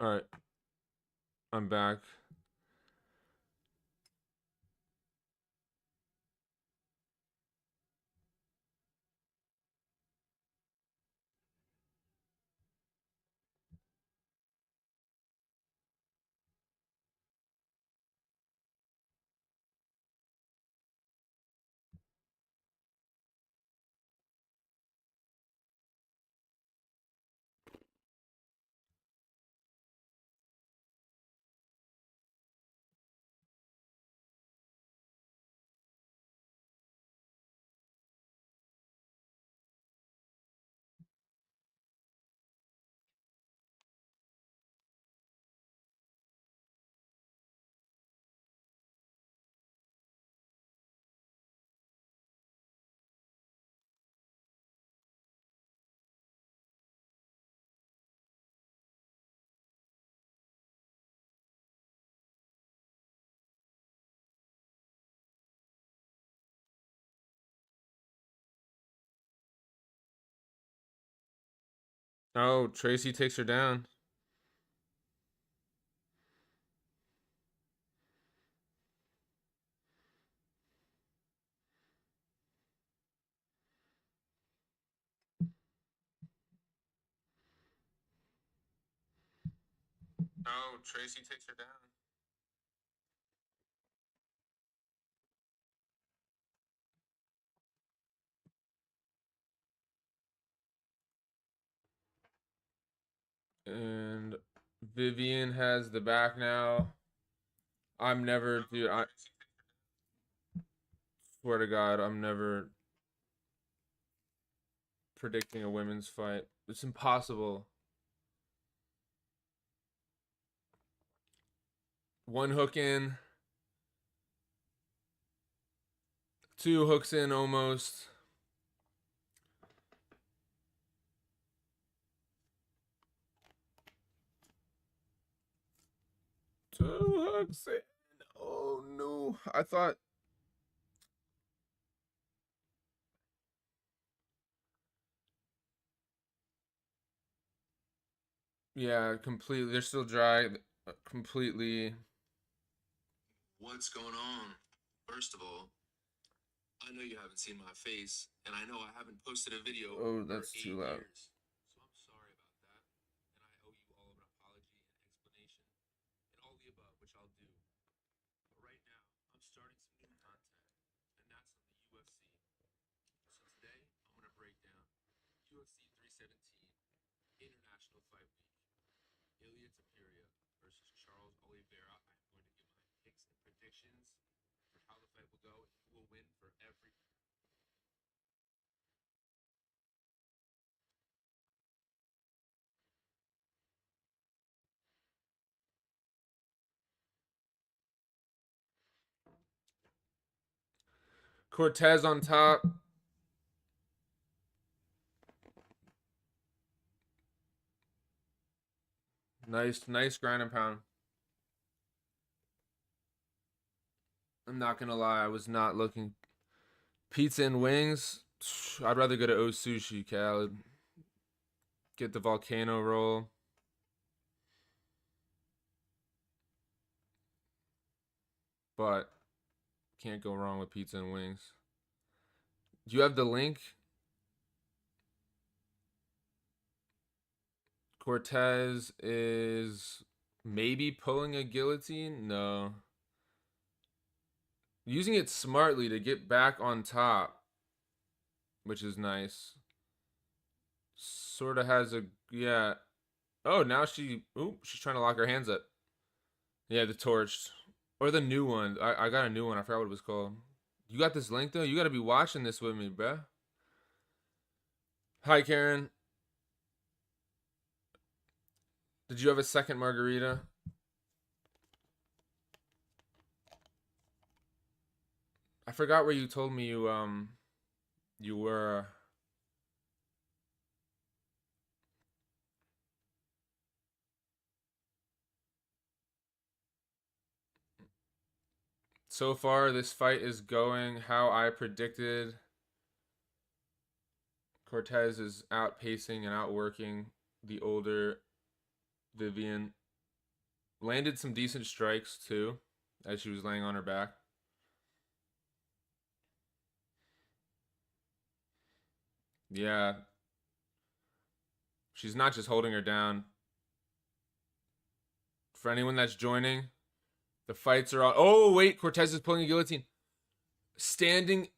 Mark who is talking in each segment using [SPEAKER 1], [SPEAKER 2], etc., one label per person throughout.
[SPEAKER 1] All right, I'm back. Oh, Tracy takes her down. Oh, Tracy takes her down. And Vivian has the back now. I'm never, dude. I swear to God, I'm never predicting a women's fight. It's impossible. One hook in, two hooks in almost. Two hooks in. Oh no. I thought. Yeah, completely. They're still dry. Completely.
[SPEAKER 2] What's going on? First of all, I know you haven't seen my face, and I know I haven't posted a video
[SPEAKER 1] Oh,
[SPEAKER 2] for
[SPEAKER 1] that's too
[SPEAKER 2] 8
[SPEAKER 1] loud.
[SPEAKER 2] years. So I'm sorry about that, and I owe you all an apology and explanation, and all the above, which I'll do. But right now, I'm starting some new content, and that's on the UFC. So today, I'm going to break down UFC 317 International Fight Week. Ilia Topuria versus Charles Oliveira. I'm going to give my picks and predictions for how the fight will go and who will win for every.
[SPEAKER 1] Cortez on top. Nice ground and pound. I'm not gonna lie, I was not looking. Pizza and wings. I'd rather go to O Sushi, Khaled. Get the volcano roll. But can't go wrong with pizza and wings. Do you have the link? Cortez is maybe pulling a guillotine? No. Using it smartly to get back on top, which is nice. Sort of has a, yeah. Oh, now she's trying to lock her hands up. Yeah, the torch. Or the new one. I got a new one. I forgot what it was called. You got this link though? You gotta be watching this with me, bruh. Hi, Karen. Did you have a second margarita? I forgot where you told me you were. So far, this fight is going how I predicted. Cortez is outpacing and outworking the older Vivian. Landed some decent strikes too, as she was laying on her back. Yeah. She's not just holding her down. For anyone that's joining, the fights are on. Oh, wait. Cortez is pulling a guillotine. Standing.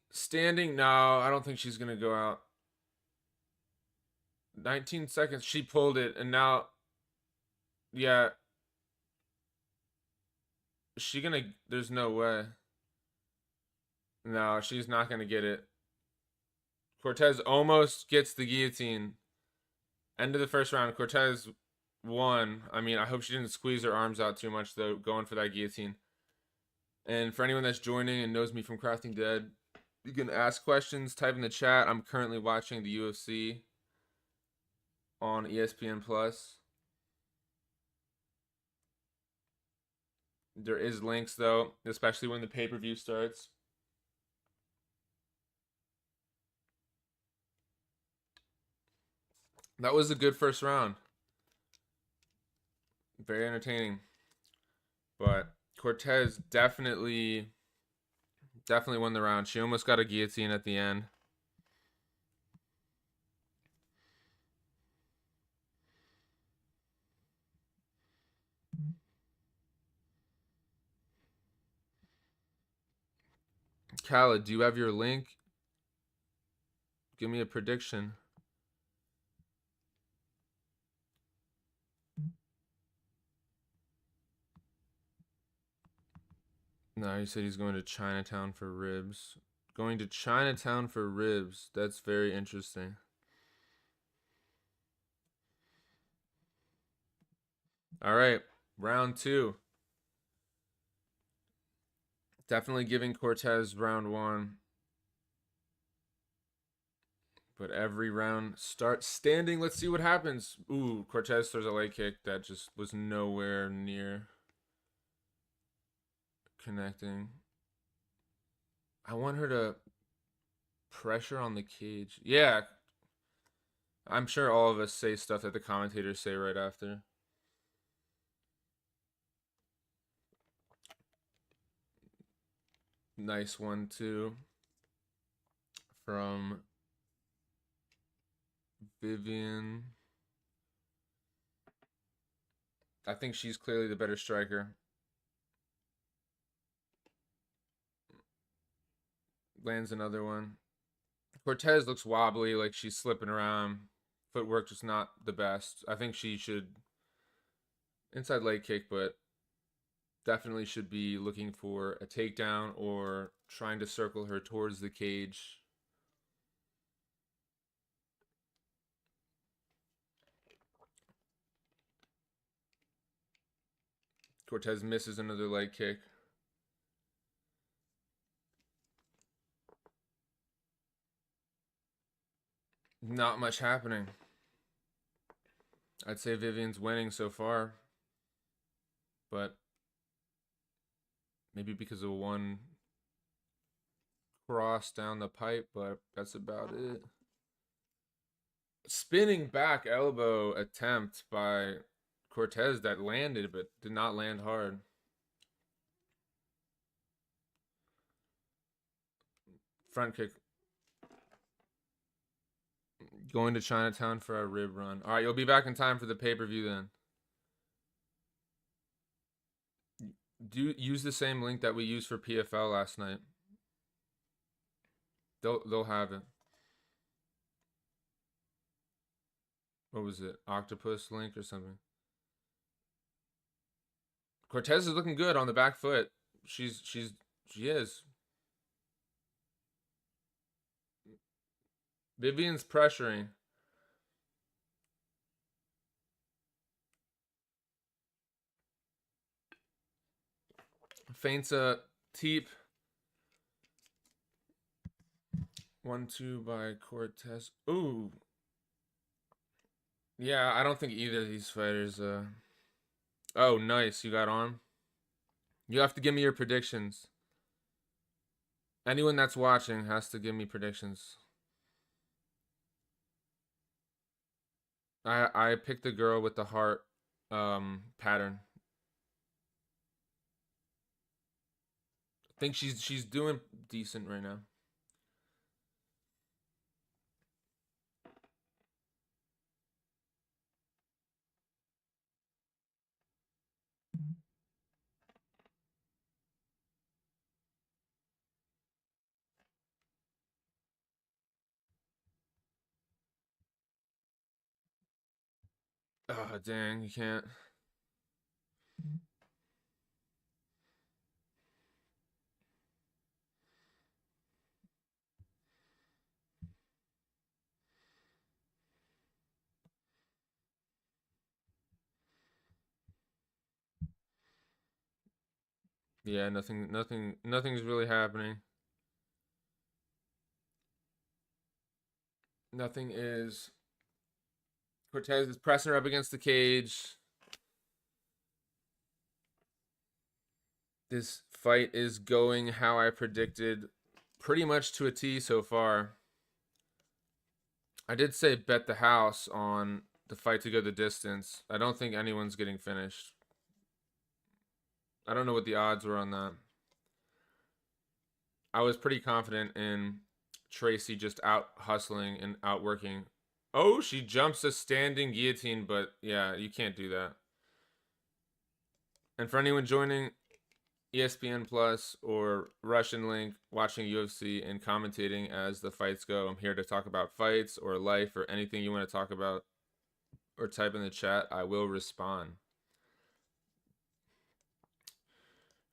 [SPEAKER 1] No, I don't think she's going to go out. 19 seconds. She pulled it, and now. Yeah. Is she going to. There's no way. No, she's not going to get it. Cortez almost gets the guillotine. End of the first round. Cortez won. I mean, I hope she didn't squeeze her arms out too much, though, going for that guillotine. And for anyone that's joining and knows me from Crafting Dead, you can ask questions, type in the chat. I'm currently watching the UFC on ESPN Plus. There is links, though, especially when the pay-per-view starts. That was a good first round. Very entertaining. But Cortez definitely won the round. She almost got a guillotine at the end. Khaled, do you have your link? Give me a prediction. No, he said he's going to Chinatown for ribs. Going to Chinatown for ribs. That's very interesting. All right, round 2. Definitely giving Cortez round 1. But every round starts standing. Let's see what happens. Ooh, Cortez throws a leg kick that just was nowhere near connecting. I want her to pressure on the cage. Yeah. I'm sure all of us say stuff that the commentators say right after. Nice one, too. From Vivian. I think she's clearly the better striker. Lands another one. Cortez looks wobbly, like she's slipping around. Footwork just not the best. I think she should inside leg kick, but definitely should be looking for a takedown or trying to circle her towards the cage. Cortez misses another leg kick. Not much happening. I'd say Vivian's winning so far. But maybe because of one cross down the pipe, but that's about it. Spinning back elbow attempt by Cortez that landed, but did not land hard. Front kick. Going to Chinatown for a rib run. All right, you'll be back in time for the pay-per-view then. Do use the same link that we used for PFL last night. They'll have it. What was it? Octopus link or something? Cortez is looking good on the back foot. She is. Vivian's pressuring. Feints a teep. 1-2 by Cortez. Ooh. Yeah, I don't think either of these fighters. Oh, nice. You got on. You have to give me your predictions. Anyone that's watching has to give me predictions. I picked the girl with the heart pattern. think she's doing decent right now. Oh, dang, you can't. Yeah, nothing's really happening. Nothing is. Cortez is pressing her up against the cage. This fight is going how I predicted, pretty much to a T so far. I did say bet the house on the fight to go the distance. I don't think anyone's getting finished. I don't know what the odds were on that. I was pretty confident in Tracy just out hustling and outworking. Oh, she jumps a standing guillotine, but yeah, you can't do that. And for anyone joining ESPN Plus or Russian Link, watching UFC and commentating as the fights go, I'm here to talk about fights or life or anything you want to talk about or type in the chat. I will respond.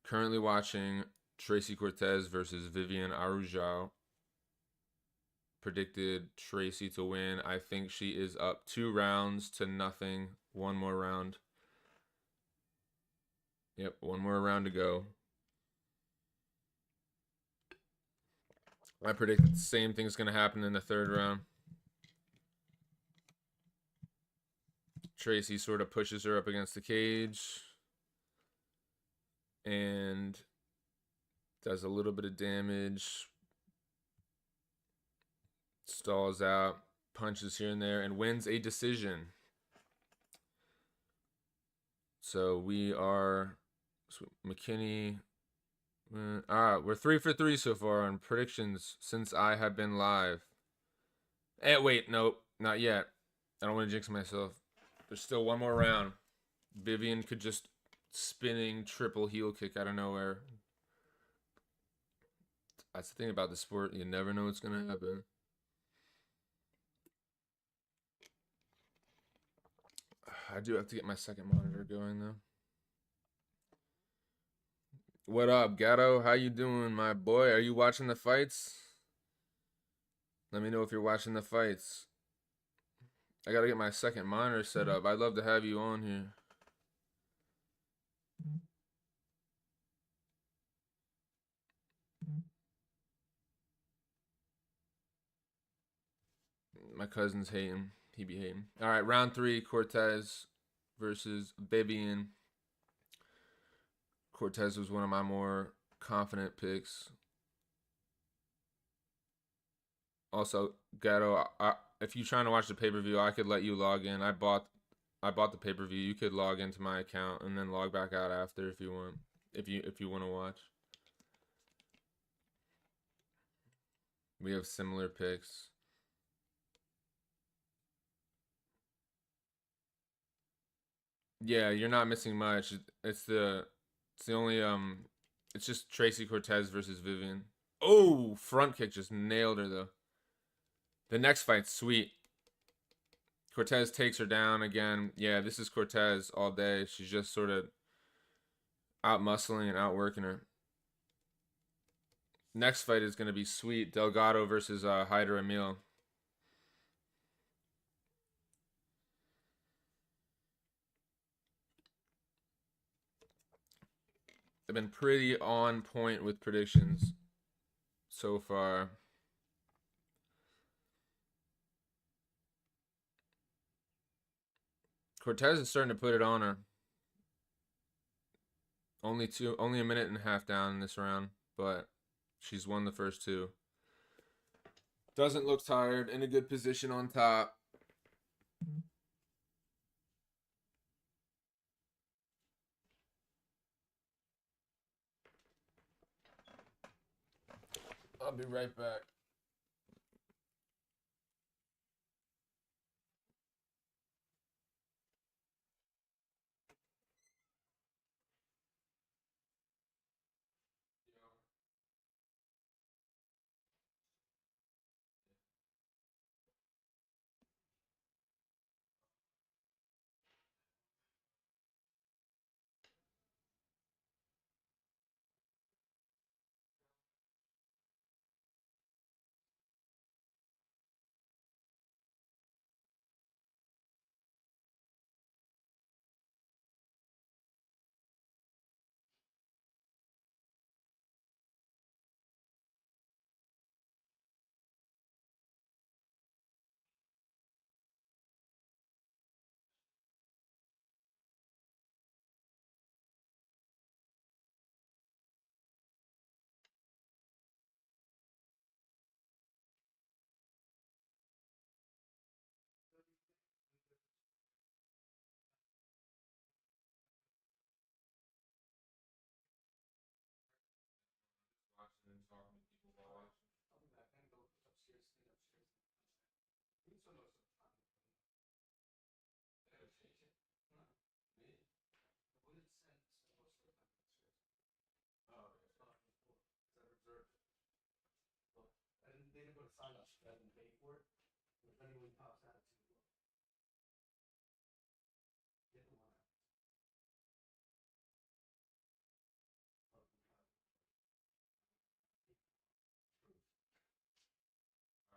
[SPEAKER 1] Currently watching Tracy Cortez versus Vivian Araujo. Predicted Tracy to win. I think she is up 2 rounds to nothing. One more round. Yep, one more round to go. I predict the same thing's going to happen in the 3rd round. Tracy sort of pushes her up against the cage and does a little bit of damage. Stalls out, punches here and there, and wins a decision. So we are McKinney. We're 3 for 3 so far on predictions since I have been live. Wait, nope, not yet. I don't want to jinx myself. There's still one more round. Vivian could just spinning triple heel kick out of nowhere. That's the thing about the sport. You never know what's going to happen. I do have to get my second monitor going, though. What up, Gatto? How you doing, my boy? Are you watching the fights? Let me know if you're watching the fights. I gotta get my second monitor set up. I'd love to have you on here. My cousin's hating. He be hating. All right, round 3, Cortez versus Vivian. Cortez was one of my more confident picks. Also, Gatto, if you're trying to watch the pay-per-view, I could let you log in. I bought the pay-per-view. You could log into my account and then log back out after if you want. If you want to watch. We have similar picks. Yeah, you're not missing much. It's the only it's just Tracy Cortez versus Vivian. Oh, front kick just nailed her though. The next fight's sweet. Cortez takes her down again. Yeah, this is Cortez all day. She's just sort of out muscling and outworking her. Next fight is going to be sweet. Delgado versus Hyder Emil. I've been pretty on point with predictions so far. Cortez is starting to put it on her. Only a minute and a half down in this round, but she's won the first 2. Doesn't look tired. In a good position on top. I'll be right back. Watching and talking to people while watching.
[SPEAKER 3] I'll be back. I'm gonna go upstairs, clean upstairs. You still know some time.
[SPEAKER 1] They change it.
[SPEAKER 3] No.
[SPEAKER 1] Me?
[SPEAKER 3] What did it send? Send most of the time upstairs.
[SPEAKER 1] Oh,
[SPEAKER 3] It's not before. Because I reserved it. Look, they didn't put a sign up, so I didn't pay for it. If anyone pops out to get the one out. Oh, God.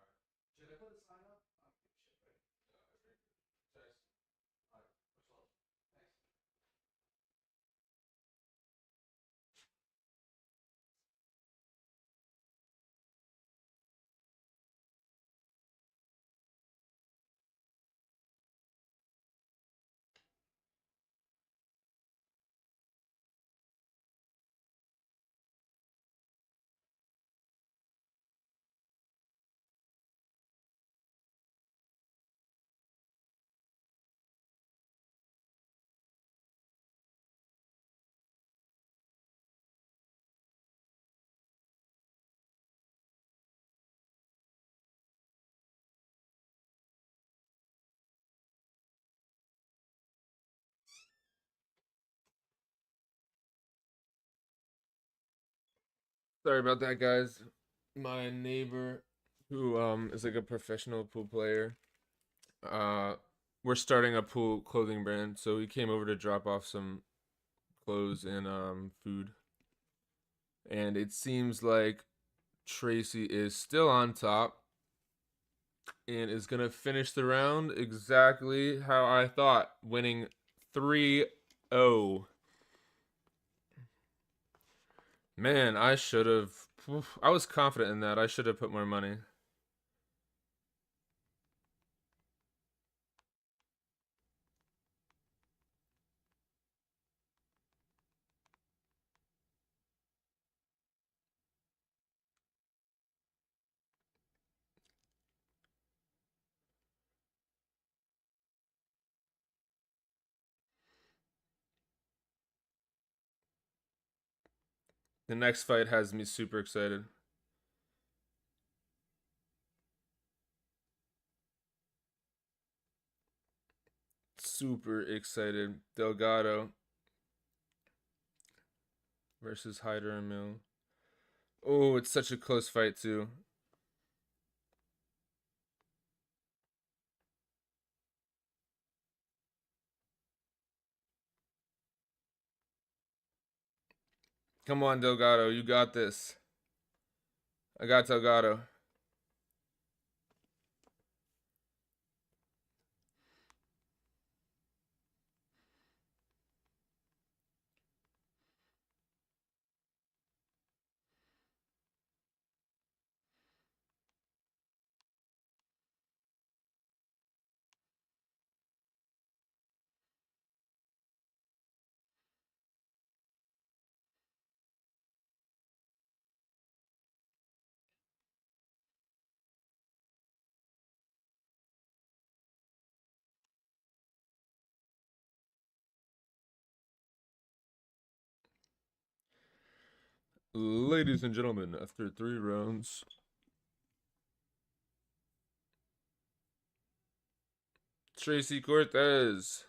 [SPEAKER 1] all right.
[SPEAKER 3] Should I put a sign up? I don't give a shit, right?
[SPEAKER 1] Very good. Test.
[SPEAKER 3] Alright, much love. Thanks.
[SPEAKER 1] Sorry about that, guys. My neighbor, who is like a professional pool player, uh, we're starting a pool clothing brand, so he came over to drop off some clothes and food. And it seems like Tracy is still on top and is gonna finish the round exactly how I thought, winning 3-0. Man, I should have. I was confident in that. I should have put more money. The next fight has me super excited. Super excited. Delgado versus Hyder and Mill. Oh, it's such a close fight too. Come on, Delgado, you got this. I got Delgado. Ladies and gentlemen, after 3 rounds, Tracy Cortez.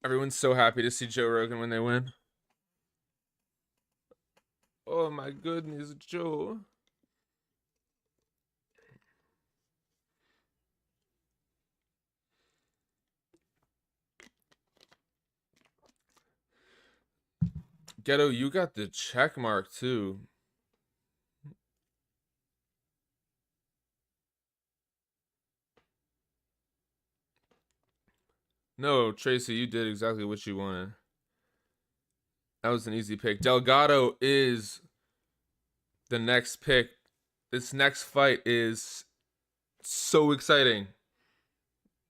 [SPEAKER 1] Everyone's so happy to see Joe Rogan when they win. Oh my goodness, Joe. Ghetto, you got the check mark too. No, Tracy, you did exactly what you wanted. That was an easy pick. Delgado is the next pick. This next fight is so exciting.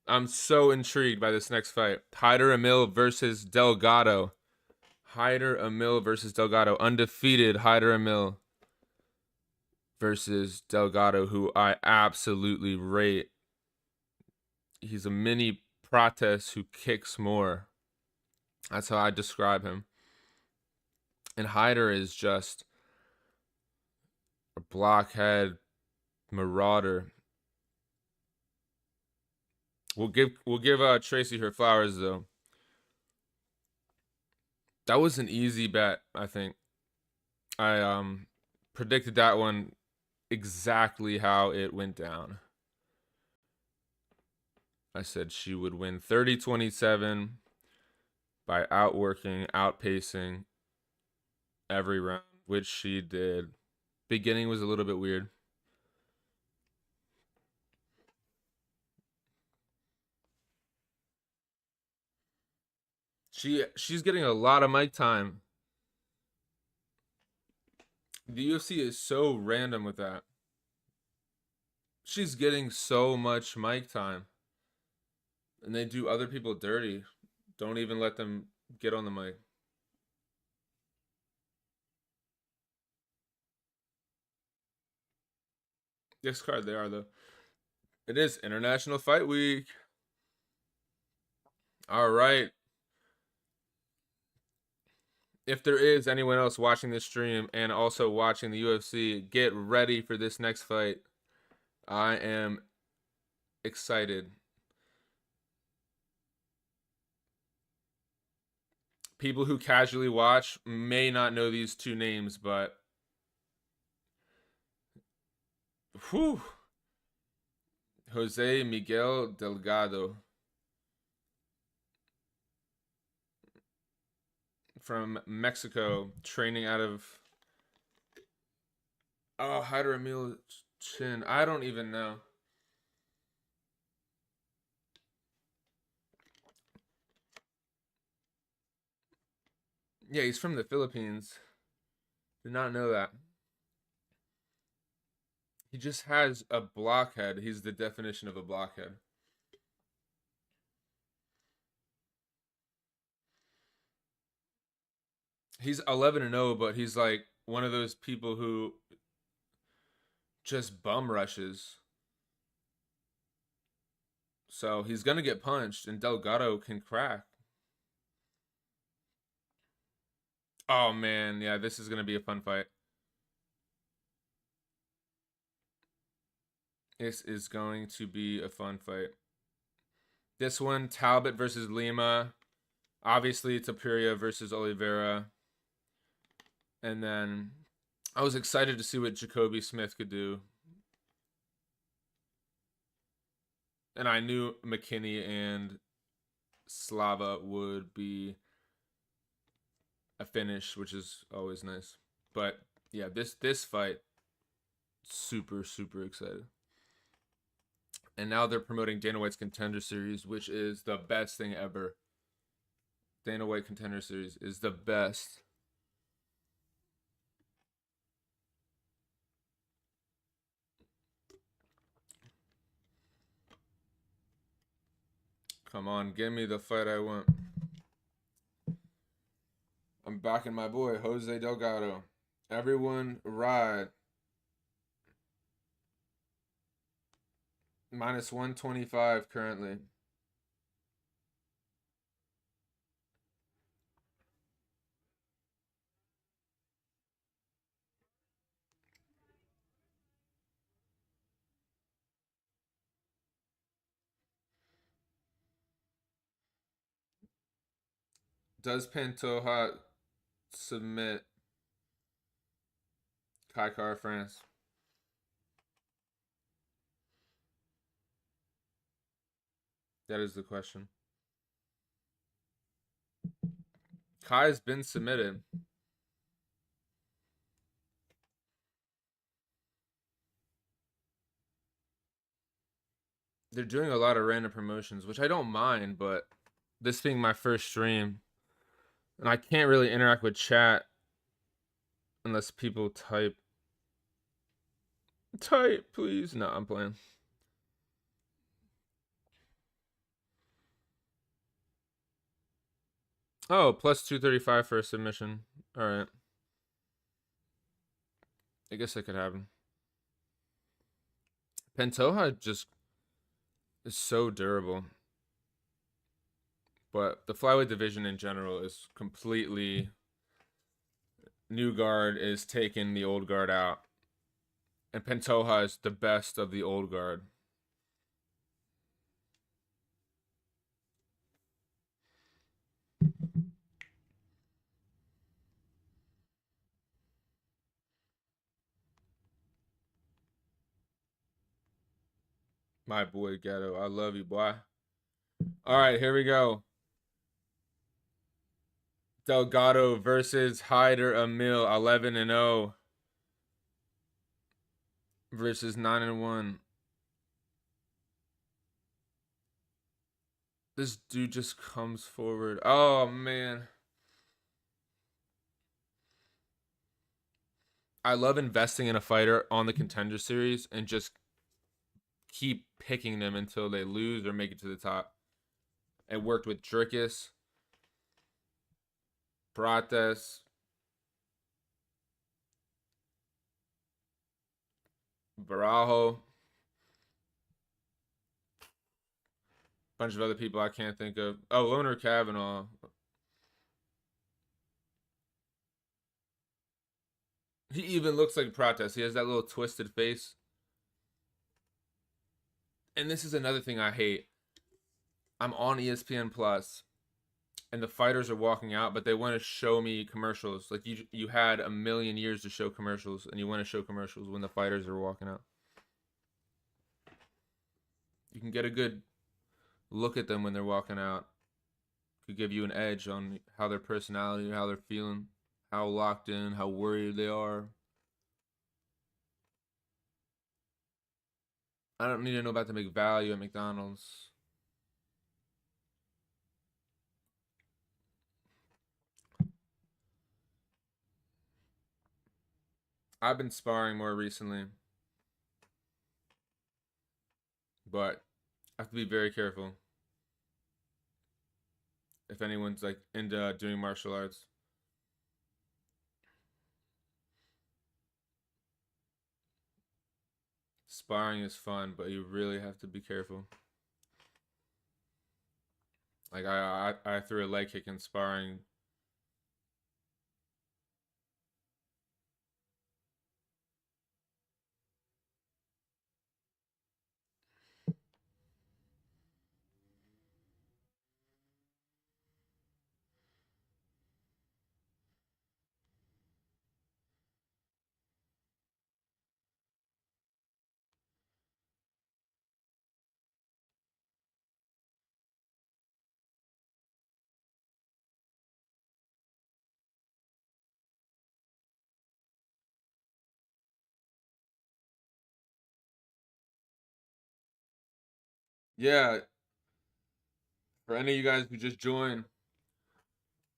[SPEAKER 1] I'm so intrigued by this next fight. Hyder Emil versus Delgado. Hyder Emil versus Delgado. Undefeated Hyder Emil versus Delgado, who I absolutely rate. He's a mini Prates who kicks more. That's how I describe him. And Hyder is just a blockhead marauder. We'll give Tracy her flowers though. That was an easy bet, I think. I predicted that one exactly how it went down. I said she would win 30-27 by outworking, outpacing every round, which she did. Beginning was a little bit weird. She's getting a lot of mic time. The UFC is so random with that. She's getting so much mic time. And they do other people dirty. Don't even let them get on the mic. This card they are though. It is International Fight Week. All right. If there is anyone else watching this stream and also watching the UFC, get ready for this next fight. I am excited. People who casually watch may not know these two names, but whew. Jose Miguel Delgado from Mexico, training out of Hyder Emil Chin. I don't even know. Yeah, he's from the Philippines. Did not know that. He just has a blockhead. He's the definition of a blockhead. He's 11-0, but he's like one of those people who just bum rushes. So he's going to get punched, and Delgado can crack. Oh, man. Yeah, this is going to be a fun fight. This is going to be a fun fight. This one, Talbot versus Lima. Obviously, Topuria versus Oliveira. And then I was excited to see what Jacoby Smith could do. And I knew McKinney and Slava would be a finish, which is always nice. But yeah, this fight, super, super excited. And now they're promoting Dana White's Contender Series, which is the best thing ever. Dana White Contender Series is the best. Come on, give me the fight I want. I'm backing my boy, Jose Delgado. Everyone ride. Minus 125 currently. Does Pantoja submit Kai Kara France? That is the question. Kai's been submitted. They're doing a lot of random promotions, which I don't mind, but this being my first stream, and I can't really interact with chat unless people type. Type, please. No, I'm playing. Oh, plus 235 for a submission. All right. I guess that could happen. Pantoja just is so durable. But the flyweight division in general is completely. New guard is taking the old guard out. And Pantoja is the best of the old guard. My boy Ghetto, I love you, boy. All right, here we go. Delgado versus Hyder Amil, 11-0 versus 9-1. This dude just comes forward. Oh man. I love investing in a fighter on the Contender Series and just keep picking them until they lose or make it to the top. It worked with Dricus, Prates, Barajo, bunch of other people I can't think of. Oh, Loner Kavanaugh. He even looks like Prates. He has that little twisted face. And this is another thing I hate. I'm on ESPN Plus, and the fighters are walking out, but they want to show me commercials. Like you had a million years to show commercials, and you want to show commercials when the fighters are walking out. You can get a good look at them when they're walking out. Could give you an edge on how their personality, how they're feeling, how locked in, how worried they are. I don't need to know about the McValue at McDonald's. I've been sparring more recently, but I have to be very careful if anyone's like into doing martial arts. Sparring is fun, but you really have to be careful. Like I threw a leg kick in sparring. Yeah, for any of you guys who just joined,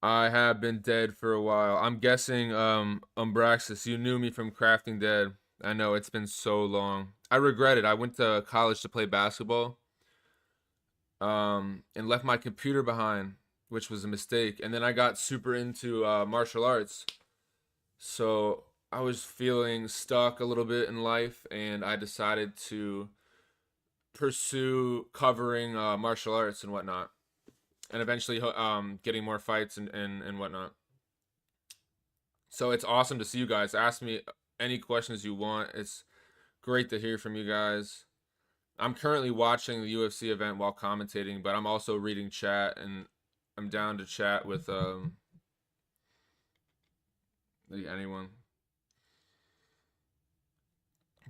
[SPEAKER 1] I have been dead for a while. I'm guessing Umbraxis, you knew me from Crafting Dead. I know it's been so long. I regret it. I went to college to play basketball. And left my computer behind, which was a mistake. And then I got super into martial arts. So I was feeling stuck a little bit in life, and I decided to pursue covering martial arts and whatnot, and eventually getting more fights and whatnot. So it's awesome to see you guys. Ask me any questions you want. It's great to hear from you guys. I'm currently watching the UFC event while commentating, but I'm also reading chat, and I'm down to chat with anyone.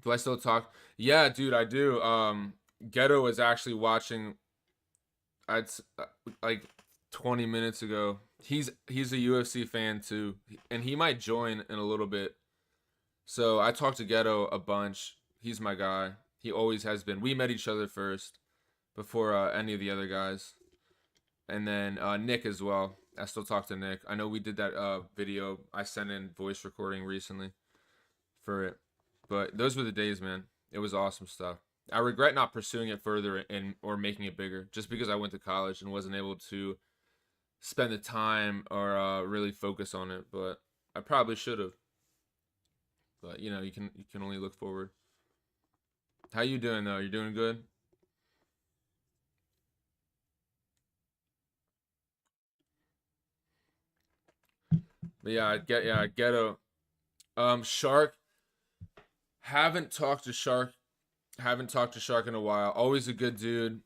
[SPEAKER 1] Do I still talk? Yeah, dude, I do. Ghetto is actually watching. Like 20 minutes ago. He's a UFC fan too, and he might join in a little bit. So I talked to Ghetto a bunch. He's my guy. He always has been. We met each other first before any of the other guys, and then Nick as well. I still talk to Nick. I know we did that video. I sent in voice recording recently for it, but those were the days, man. It was awesome stuff. I regret not pursuing it further and or making it bigger, just because I went to college and wasn't able to spend the time or really focus on it. But I probably should have. But you know, you can only look forward. How you doing though? You doing good? But yeah, I get a Shark. Haven't talked to Shark. Haven't talked to Shark in a while. Always a good dude.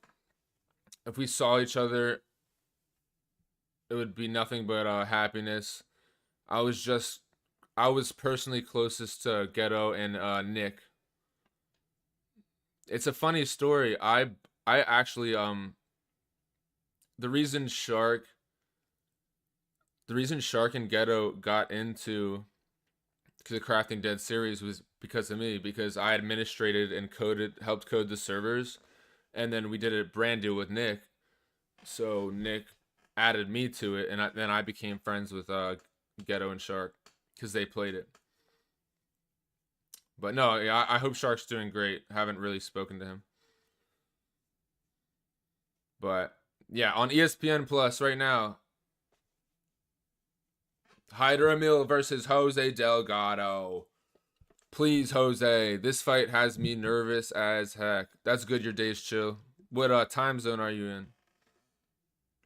[SPEAKER 1] If we saw each other, it would be nothing but happiness. I was just I was personally closest to Ghetto and Nick. It's a funny story. I actually the reason Shark the reason Shark and Ghetto got into the Crafting Dead series was because of me, because I administrated and helped code the servers, and then we did a brand deal with Nick. So Nick added me to it, and then I became friends with Ghetto and Shark because they played it. But no, yeah, I hope Shark's doing great. Haven't really spoken to him, but yeah, on ESPN Plus right now, Hyder Emil versus Jose Delgado. Please, Jose. This fight has me nervous as heck. That's good. Your day's chill. What time zone are you in?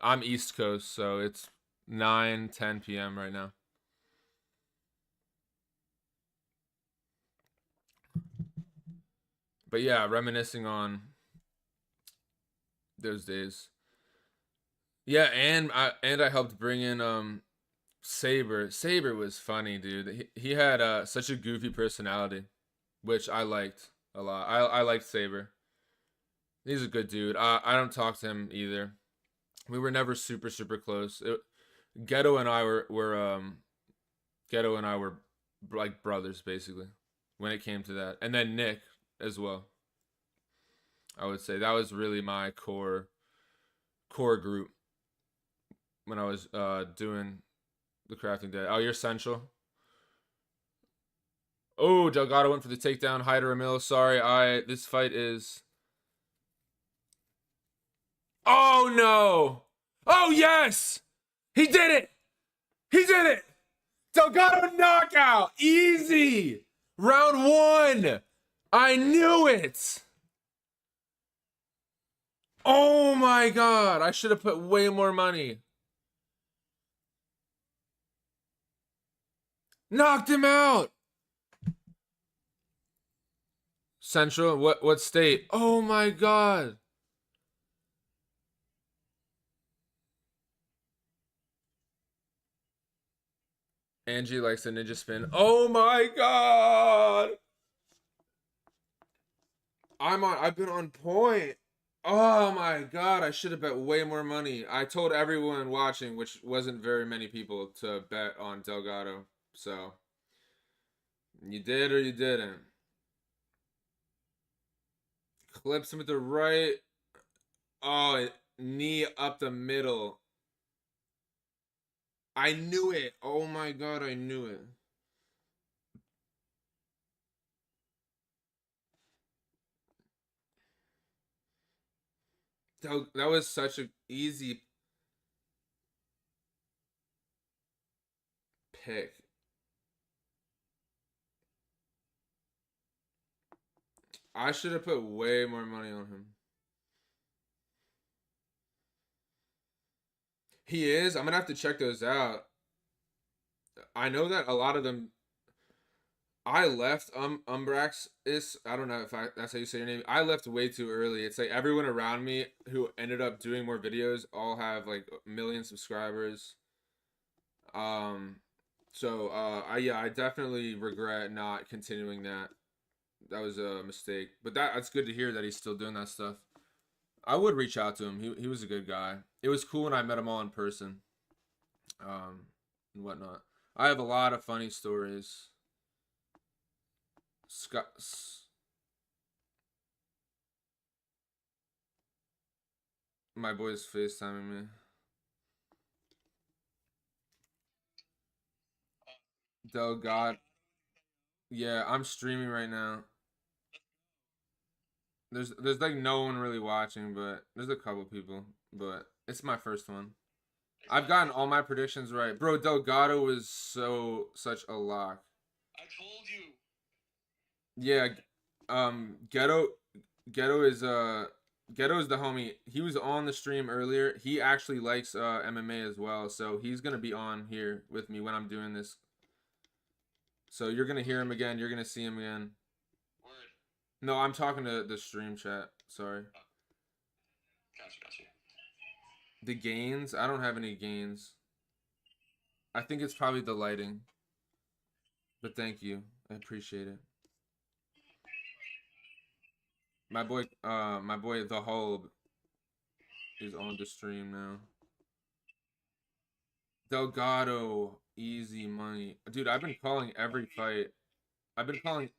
[SPEAKER 1] I'm East Coast, so it's 9:10 p.m. right now. But yeah, reminiscing on those days. Yeah, and I helped bring in Saber. Saber was funny, dude. He had such a goofy personality, which I liked a lot. I liked Saber. He's a good dude. I don't talk to him either. We were never super close. Ghetto and I were like brothers basically when it came to that. And then Nick as well. I would say that was really my core group when I was doing the Crafting Dead. Oh, you're Central. Oh, Delgado went for the takedown. Hyder Emil. Sorry, this fight is. Oh no! Oh yes! He did it! He did it! Delgado knockout! Easy! Round 1! I knew it! Oh my god! I should have put way more money. Knocked him out! Central? What state? Oh my god! Angie likes the ninja spin. Oh my god! I've been on point. Oh my god, I should have bet way more money. I told everyone watching, which wasn't very many people, to bet on Delgado. So, you did or you didn't. Clips him with the right. Oh, knee up the middle. I knew it. Oh my god, I knew it. That was such an easy pick. I should have put way more money on him. He is. I'm gonna have to check those out. I know that a lot of them. I left Umbrax is I don't know if that's how you say your name. I left way too early. It's like everyone around me who ended up doing more videos all have like a million subscribers. Um, so I definitely regret not continuing that. That was a mistake. But that's good to hear that he's still doing that stuff. I would reach out to him. He was a good guy. It was cool when I met him all in person. And whatnot. I have a lot of funny stories. Scott. My boy's FaceTiming me. Oh God. Yeah, I'm streaming right now. There's like no one really watching, but there's a couple people. But it's my first one. I've gotten all my predictions right. Bro, Delgado was such a lock.
[SPEAKER 2] I told you.
[SPEAKER 1] Yeah, Ghetto Ghetto is Ghetto is the homie. He was on the stream earlier. He actually likes MMA as well, so he's gonna be on here with me when I'm doing this. So you're gonna hear him again. You're gonna see him again.
[SPEAKER 2] Word.
[SPEAKER 1] No, I'm talking to the stream chat. Sorry.
[SPEAKER 2] Gotcha.
[SPEAKER 1] The gains? I don't have any gains. I think it's probably the lighting. But thank you. I appreciate it. My boy the Hulb is on the stream now. Delgado, easy money. Dude, I've been calling every fight. I've been calling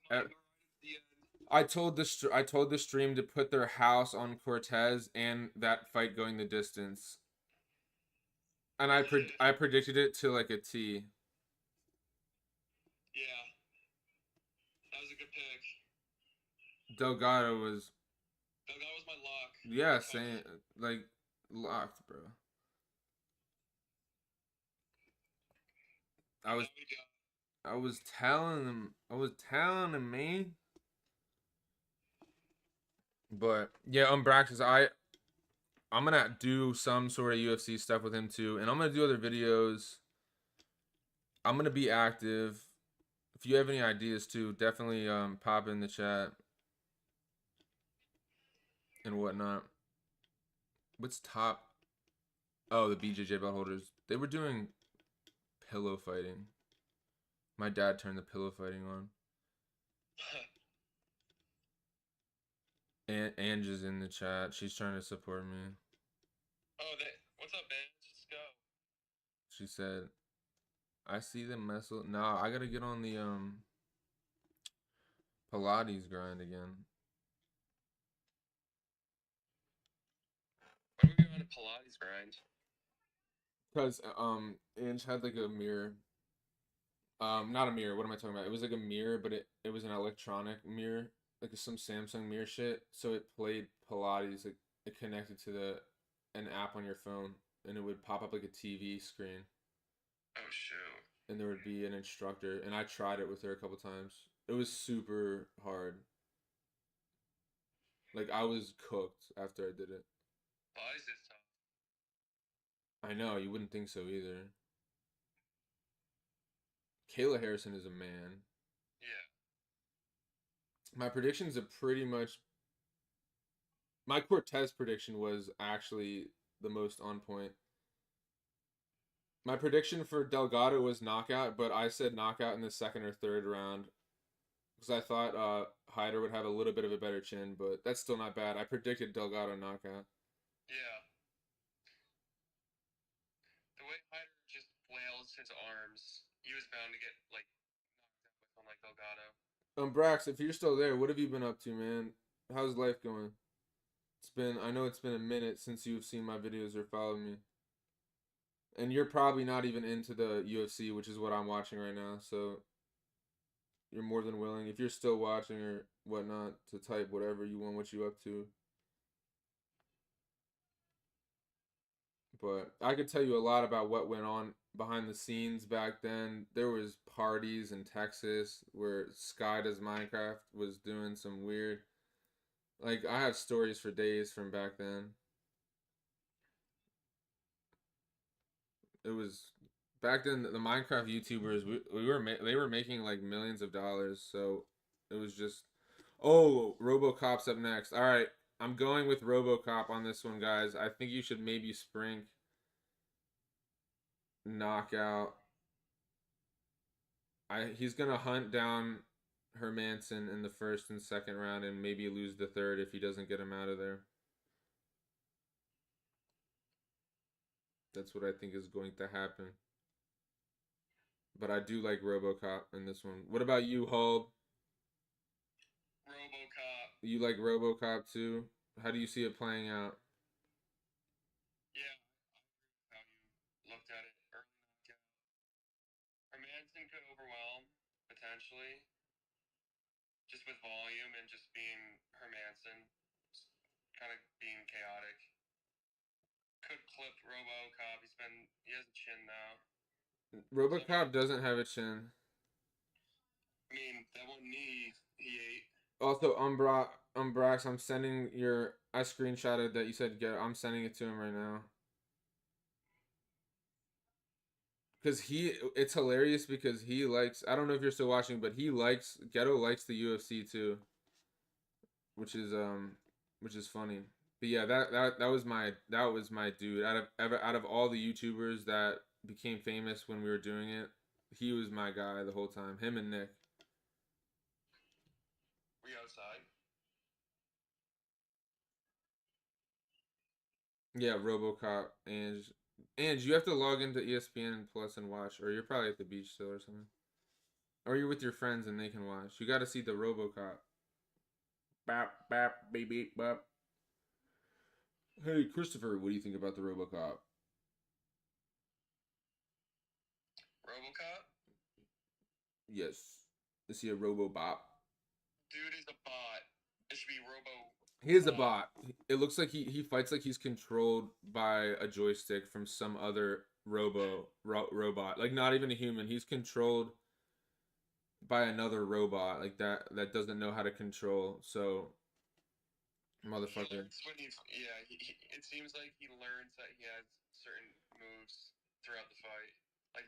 [SPEAKER 1] I told the stream to put their house on Cortez and that fight going the distance. And I predicted it to like a T.
[SPEAKER 2] Yeah. That was a good pick.
[SPEAKER 1] Delgado was
[SPEAKER 2] my lock.
[SPEAKER 1] yeah, saying like locked, bro. I was telling him, man. But yeah, Umbraxis, I'm gonna do some sort of UFC stuff with him too, and I'm gonna do other videos. I'm gonna be active. If you have any ideas too, definitely pop in the chat and whatnot. What's top? Oh, the BJJ belt holders. They were doing pillow fighting. My dad turned the pillow fighting on. And Ange is in the chat. She's trying to support me.
[SPEAKER 2] Oh, what's up, man? Let's go.
[SPEAKER 1] She said, "I see the muscle." Nah, I gotta get on the Pilates grind again.
[SPEAKER 2] Why are we on a Pilates grind?
[SPEAKER 1] Because Ange had like a mirror. Not a mirror. What am I talking about? It was like a mirror, but it was an electronic mirror, like some Samsung mirror shit. So it played Pilates. Like it connected to an app on your phone, and it would pop up like a TV screen.
[SPEAKER 2] Oh shoot.
[SPEAKER 1] And there would be an instructor, and I tried it with her a couple times. It was super hard. Like I was cooked after I did it.
[SPEAKER 2] Pilates is tough.
[SPEAKER 1] I know, you wouldn't think so either. Kayla Harrison is a man.
[SPEAKER 2] Yeah.
[SPEAKER 1] My predictions are pretty much. My Cortez prediction was actually the most on point. My prediction for Delgado was knockout, but I said knockout in the second or third round because I thought Hyder would have a little bit of a better chin, but that's still not bad. I predicted Delgado knockout.
[SPEAKER 2] Yeah. The way Hyder just flails his arms, he was bound to get like knocked out by someone like Delgado.
[SPEAKER 1] Brax, if you're still there, what have you been up to, man? How's life going? I know it's been a minute since you've seen my videos or followed me. And you're probably not even into the UFC, which is what I'm watching right now, so you're more than willing, if you're still watching or whatnot, to type whatever you want, what you up to. But I could tell you a lot about what went on behind the scenes back then. There was parties in Texas where Sky Does Minecraft was doing some weird Like I have stories for days from back then. It was back then the Minecraft YouTubers they were making like millions of dollars, so it was just oh, RoboCop's up next. All right, I'm going with RoboCop on this one, guys. I think you should maybe Sprink knockout. He's gonna hunt down Hermanson in the first and second round and maybe lose the third if he doesn't get him out of there. That's what I think is going to happen. But I do like RoboCop in this one. What about you, Hub?
[SPEAKER 4] RoboCop.
[SPEAKER 1] You like RoboCop too? How do you see it playing out?
[SPEAKER 4] Yeah, how you looked at it early knockout. Hermanson could overwhelm potentially, just with volume and just being Hermanson, kind of being chaotic. Could clip RoboCop. He has a chin now.
[SPEAKER 1] RoboCop doesn't have a chin.
[SPEAKER 4] I mean, that one knee he ate.
[SPEAKER 1] Also, Umbrax, I'm sending your. I screenshotted that you said get. I'm sending it to him right now. Because it's hilarious because he likes. I don't know if you're still watching, but Ghetto likes the UFC too, which is funny. But yeah, that was my dude. Out of all the YouTubers that became famous when we were doing it, he was my guy the whole time. Him and Nick.
[SPEAKER 4] We outside.
[SPEAKER 1] Yeah, RoboCop and you have to log into ESPN Plus and watch, or you're probably at the beach still or something, or you're with your friends and they can watch. You got to see the RoboCop. Bap bap beep beep bap. Hey Christopher, what do you think about the RoboCop?
[SPEAKER 4] RoboCop?
[SPEAKER 1] Yes. Is he a RoboBop?
[SPEAKER 4] Dude is a bot. It should be Robo.
[SPEAKER 1] He is a bot. It looks like he fights like he's controlled by a joystick from some other robot. Like not even a human. He's controlled by another robot like that doesn't know how to control. So motherfucker.
[SPEAKER 4] It seems like he learns that he has certain moves throughout the fight. Like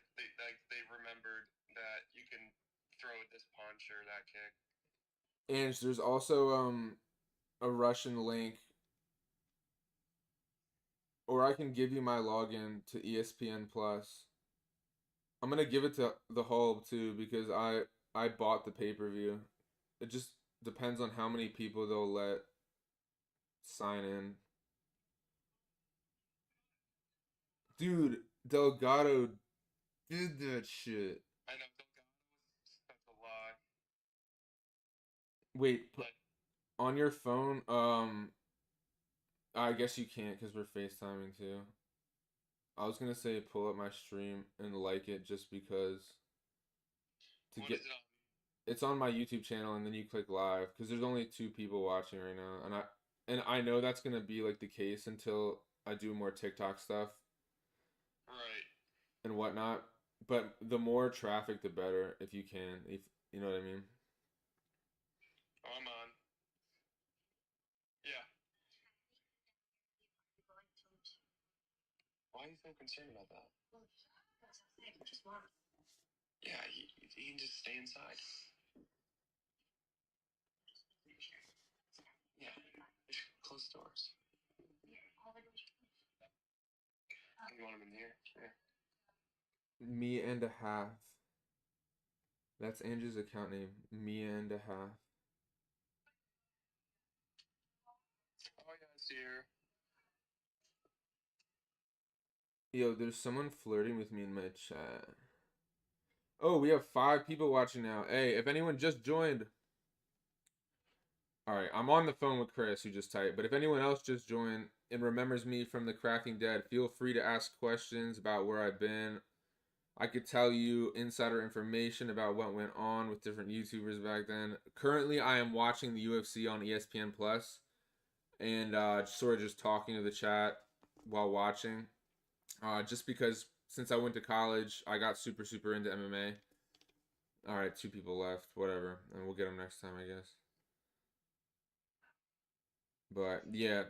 [SPEAKER 4] they remembered that you can throw this punch or that kick.
[SPEAKER 1] And there's also a Russian link, or I can give you my login to ESPN Plus. I'm gonna give it to the Hulb too because I bought the pay-per-view. It just depends on how many people they'll let sign in. Dude, Delgado did that shit.
[SPEAKER 4] I know Delgado was such a lie.
[SPEAKER 1] Wait,
[SPEAKER 4] Like,
[SPEAKER 1] on your phone, I guess you can't because we're FaceTiming too. I was gonna say pull up my stream and like it just because to
[SPEAKER 4] what
[SPEAKER 1] get
[SPEAKER 4] is it on?
[SPEAKER 1] it's on my YouTube channel and then you click live because there's only 2 people watching right now and I know that's gonna be like the case until I do more TikTok stuff
[SPEAKER 4] Right.
[SPEAKER 1] and whatnot. But the more traffic, the better if you can. If you know what I mean.
[SPEAKER 4] Oh, I'm on. Yeah. Why are you so concerned about that? Yeah, he can just stay inside. Yeah, just close the doors. You want him in here? Yeah.
[SPEAKER 1] Me and a half. That's Andrew's account name. Me and a half.
[SPEAKER 4] Oh yeah, it's here.
[SPEAKER 1] Yo, there's someone flirting with me in my chat. Oh, we have 5 people watching now. Hey, if anyone just joined. Alright, I'm on the phone with Chris, who just typed. But if anyone else just joined and remembers me from the Cracking Dead, feel free to ask questions about where I've been. I could tell you insider information about what went on with different YouTubers back then. Currently, I am watching the UFC on ESPN Plus, and sort of just talking to the chat while watching. Just because since I went to college, I got super into MMA. All right, 2 people left. Whatever, and we'll get them next time, I guess. But yeah,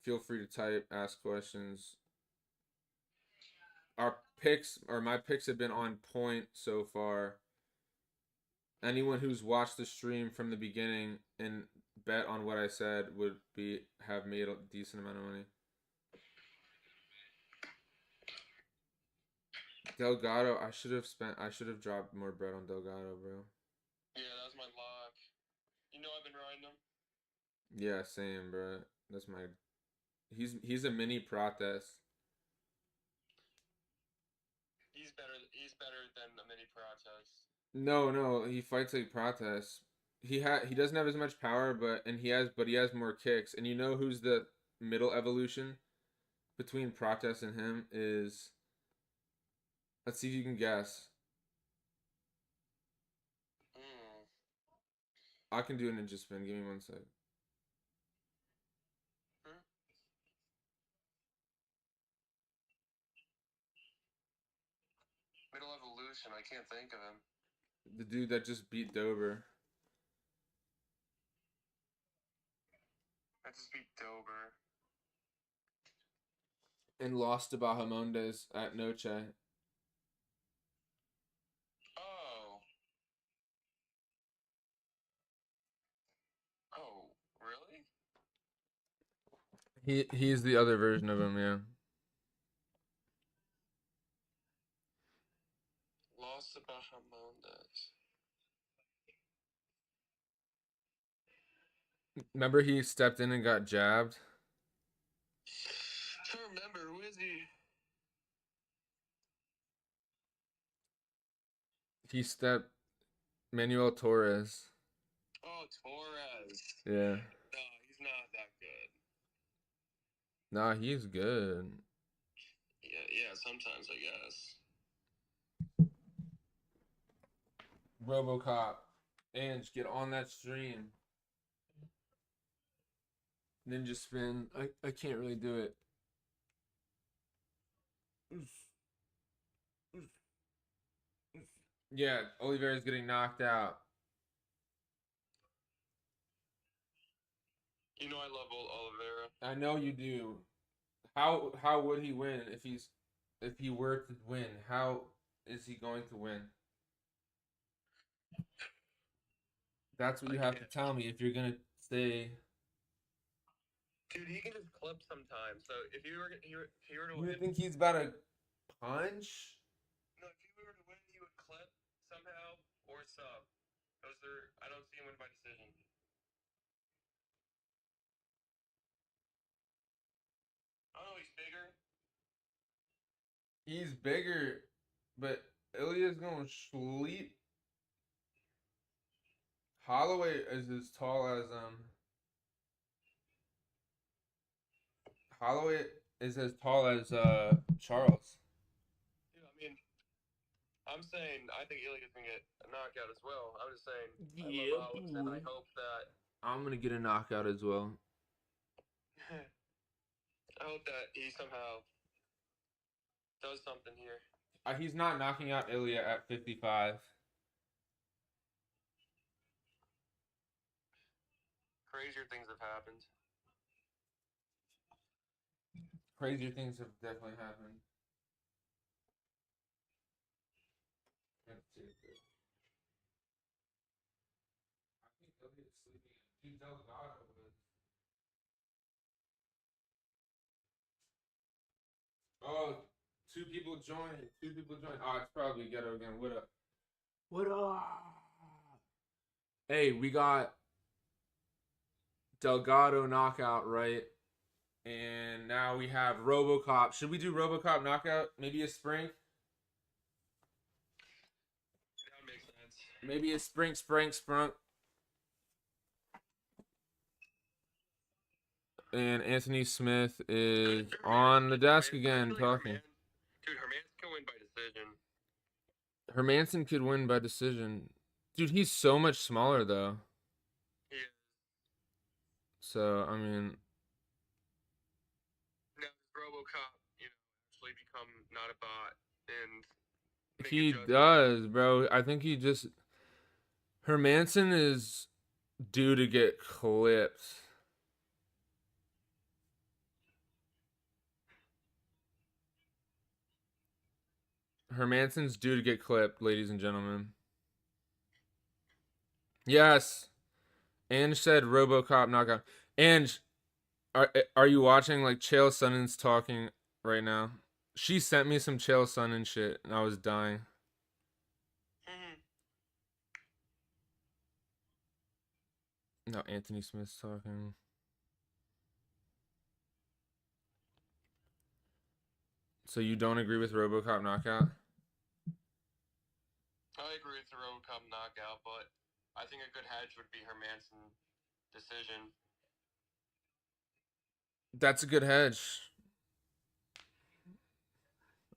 [SPEAKER 1] feel free to type, ask questions. Our picks or my picks have been on point so far. Anyone who's watched the stream from the beginning and bet on what I said would have made a decent amount of money. Delgado, I should have dropped more bread on Delgado, bro.
[SPEAKER 4] Yeah, that was my lock. You know I've been riding him.
[SPEAKER 1] Yeah, same, bro. That's my. He's a mini Prates.
[SPEAKER 4] He's better than the mini Prates.
[SPEAKER 1] No, he fights like Prates. He doesn't have as much power, but he has more kicks. And you know who's the middle evolution between Prates and him is. Let's see if you can guess. I can do a ninja spin. Give me 1 sec.
[SPEAKER 4] Middle evolution. I can't think of him.
[SPEAKER 1] The dude that just beat Dober.
[SPEAKER 4] I just beat Dober.
[SPEAKER 1] And lost to Bahamondes at Noche.
[SPEAKER 4] Oh. Oh, really?
[SPEAKER 1] He's the other version of him, yeah.
[SPEAKER 4] Lost to Bahamondes.
[SPEAKER 1] Remember he stepped in and got jabbed?
[SPEAKER 4] I don't remember. Who is he?
[SPEAKER 1] He stepped Manuel Torres.
[SPEAKER 4] Oh, Torres.
[SPEAKER 1] Yeah.
[SPEAKER 4] No, he's not that good.
[SPEAKER 1] Nah, he's good.
[SPEAKER 4] Yeah, sometimes I guess.
[SPEAKER 1] RoboCop. Ange, get on that stream. Ninja spin. I can't really do it. Yeah, Oliveira's getting knocked out.
[SPEAKER 4] You know I love old Oliveira.
[SPEAKER 1] I know you do. How would he win if he were to win? How is he going to win? That's what you have to tell me if you're gonna say.
[SPEAKER 4] Dude, he can just clip sometimes. So if you were to
[SPEAKER 1] You
[SPEAKER 4] win,
[SPEAKER 1] think he's about to punch?
[SPEAKER 4] no, if he were to win, he would clip somehow or sub. I don't see him win by decision. I don't know. He's bigger.
[SPEAKER 1] He's bigger, but Ilya's gonna sleep. Holloway is as tall as Holloway is as tall as Charles.
[SPEAKER 4] Dude, I mean, I'm saying I think Ilya's gonna get a knockout as well. I'm just saying I love Alex, and I hope that
[SPEAKER 1] I'm gonna get a knockout as well.
[SPEAKER 4] I hope that he somehow does something here.
[SPEAKER 1] He's not knocking out Ilya at 55.
[SPEAKER 4] Crazier things have happened.
[SPEAKER 1] Crazier things have definitely happened. Let's see if this. I think Ilya's sleeping. Dude, Delgado was. Oh, two people joined. Oh, it's probably Ghetto again. What up? What up? Hey, we got Delgado knockout, right? And now we have RoboCop. Should we do RoboCop knockout? Maybe a sprint?
[SPEAKER 4] That makes sense.
[SPEAKER 1] Maybe a sprint. And Anthony Smith is on the desk again talking.
[SPEAKER 4] Dude, Hermanson can win by decision.
[SPEAKER 1] Hermanson could win by decision. Dude, he's so much smaller, though.
[SPEAKER 4] Yeah.
[SPEAKER 1] So, I mean...
[SPEAKER 4] Now, RoboCop, actually become not a bot and make
[SPEAKER 1] He
[SPEAKER 4] adjustments.
[SPEAKER 1] does, bro. I think he just... Hermanson is due to get clipped. Hermanson's due to get clipped, ladies and gentlemen. Yes. Ange said RoboCop knockout. Ange, are you watching like Chael Sonnen's talking right now? She sent me some Chael Sonnen shit and I was dying. No, Anthony Smith's talking. So you don't agree with RoboCop knockout?
[SPEAKER 4] I agree with the RoboCop knockout, but I think a good hedge would be Hermanson decision.
[SPEAKER 1] That's a good hedge.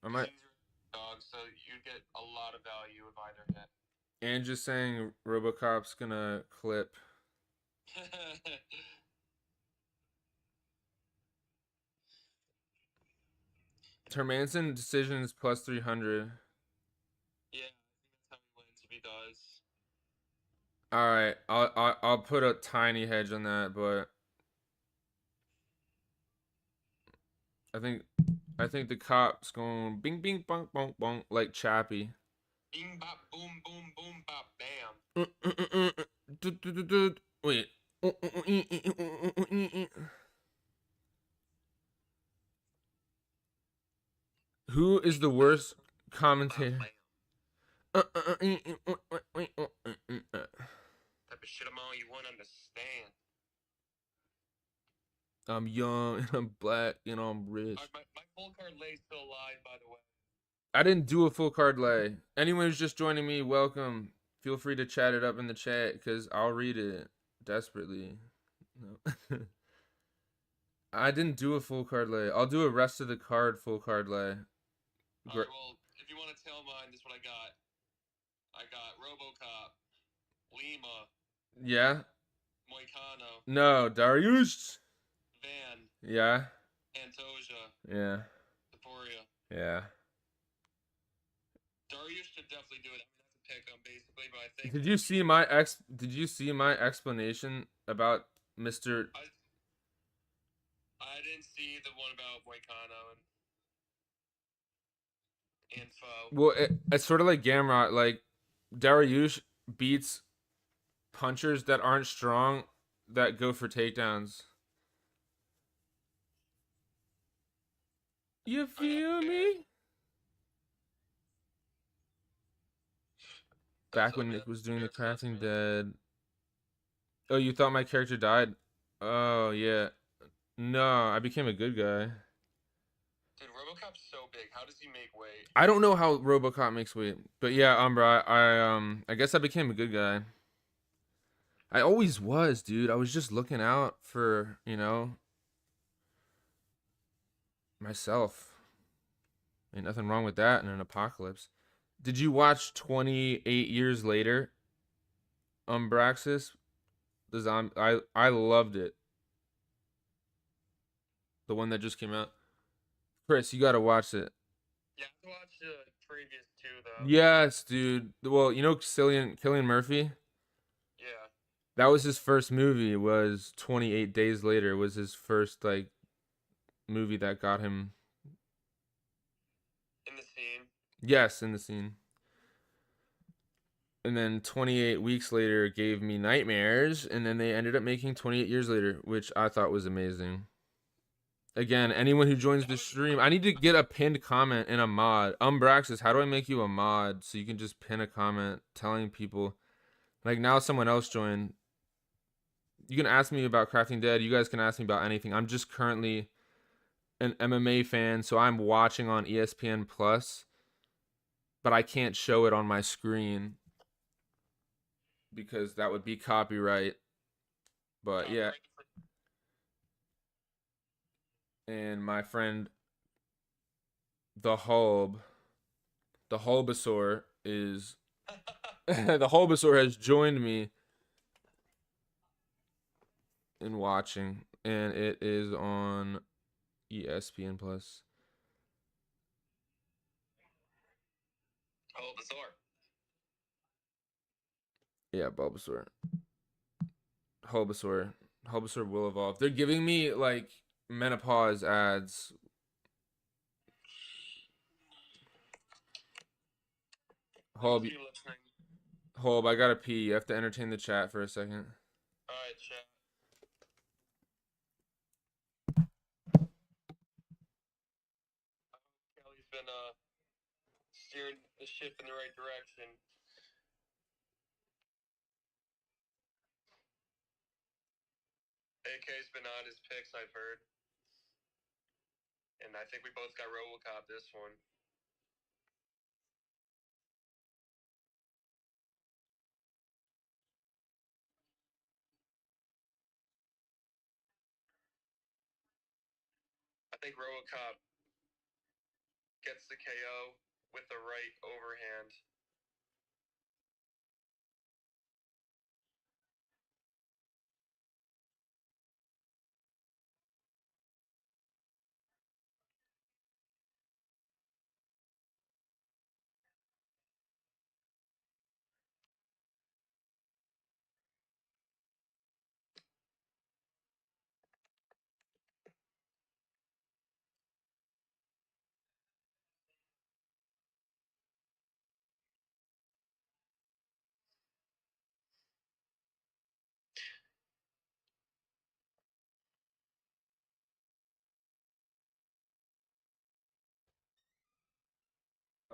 [SPEAKER 1] I might.
[SPEAKER 4] Dog, so you'd get a lot of value with either hit.
[SPEAKER 1] And just saying RoboCop's gonna clip. Hermanson decision is plus 300.
[SPEAKER 4] Yeah, I think that's how he wins if he does.
[SPEAKER 1] All right, I'll put a tiny hedge on that, but I think the cop's going bing bing bong bong bong like Chappie.
[SPEAKER 4] Bing bop boom boom boom bop bam.
[SPEAKER 1] Wait. Who is the worst commentator?
[SPEAKER 4] Type of shit I'm on you won't understand.
[SPEAKER 1] I'm young and I'm black and I'm rich.
[SPEAKER 4] My full card lay's still alive, by the way.
[SPEAKER 1] I didn't do a full card lay. Anyone who's just joining me, welcome. Feel free to chat it up in the chat because I'll read it desperately. No. I didn't do a full card lay. I'll do a rest of the card full card lay.
[SPEAKER 4] Alright, well, if you want to tell mine, this is what I got. I got RoboCop, Lima,
[SPEAKER 1] Yeah?
[SPEAKER 4] Moicano,
[SPEAKER 1] No, Darius.
[SPEAKER 4] Van,
[SPEAKER 1] Yeah?
[SPEAKER 4] Antoja,
[SPEAKER 1] Yeah.
[SPEAKER 4] Taporia.
[SPEAKER 1] Yeah.
[SPEAKER 4] Darius should definitely do it. I mean, that's a pick 'em basically, but I think.
[SPEAKER 1] Did you see my explanation about Mr.
[SPEAKER 4] I didn't see the one about Moicano and Fo.
[SPEAKER 1] Well, it's sort of like Gamrot. Like, Dariush beats punchers that aren't strong that go for takedowns. You feel me? Back when Nick was doing the Crafting Dead. Oh, you thought my character died? Oh, yeah. No, I became a good guy.
[SPEAKER 4] Dude, RoboCop's so big. How does he make weight?
[SPEAKER 1] I don't know how RoboCop makes weight, but yeah, Umbra, I guess I became a good guy. I always was, dude. I was just looking out for, myself. Ain't nothing wrong with that in an apocalypse. Did you watch 28 Years Later? Umbraxis? The zombie. I loved it. The one that just came out. Chris, you gotta watch it.
[SPEAKER 4] Yeah, I have to watch the previous two though.
[SPEAKER 1] Yes, dude. Well, Cillian Murphy?
[SPEAKER 4] Yeah.
[SPEAKER 1] That was his first movie, was 28 Days Later, was his first, movie that got him...
[SPEAKER 4] In the scene?
[SPEAKER 1] Yes, in the scene. And then 28 Weeks Later gave me nightmares, and then they ended up making 28 Years Later, which I thought was amazing. Again, anyone who joins the stream, I need to get a pinned comment in a mod. Umbraxis, how do I make you a mod so you can just pin a comment telling people? Like, now someone else joined. You can ask me about Crafting Dead. You guys can ask me about anything. I'm just currently an MMA fan, so I'm watching on ESPN Plus, but I can't show it on my screen because that would be copyright. But yeah. And my friend, the Hulbasaur is... the Hulbasaur has joined me in watching, and it is on ESPN Plus.
[SPEAKER 4] Bulbasaur.
[SPEAKER 1] Yeah, Bulbasaur. Bulbasaur will evolve. They're giving me menopause ads. Hold,
[SPEAKER 4] Thanks for listening.
[SPEAKER 1] hold. I gotta pee. You have to entertain the chat for a second.
[SPEAKER 4] Alright, chat. Kelly's been steering the ship in the right direction. AK's been on his picks, I've heard. And I think we both got RoboCop this one. I think RoboCop gets the KO with the right overhand.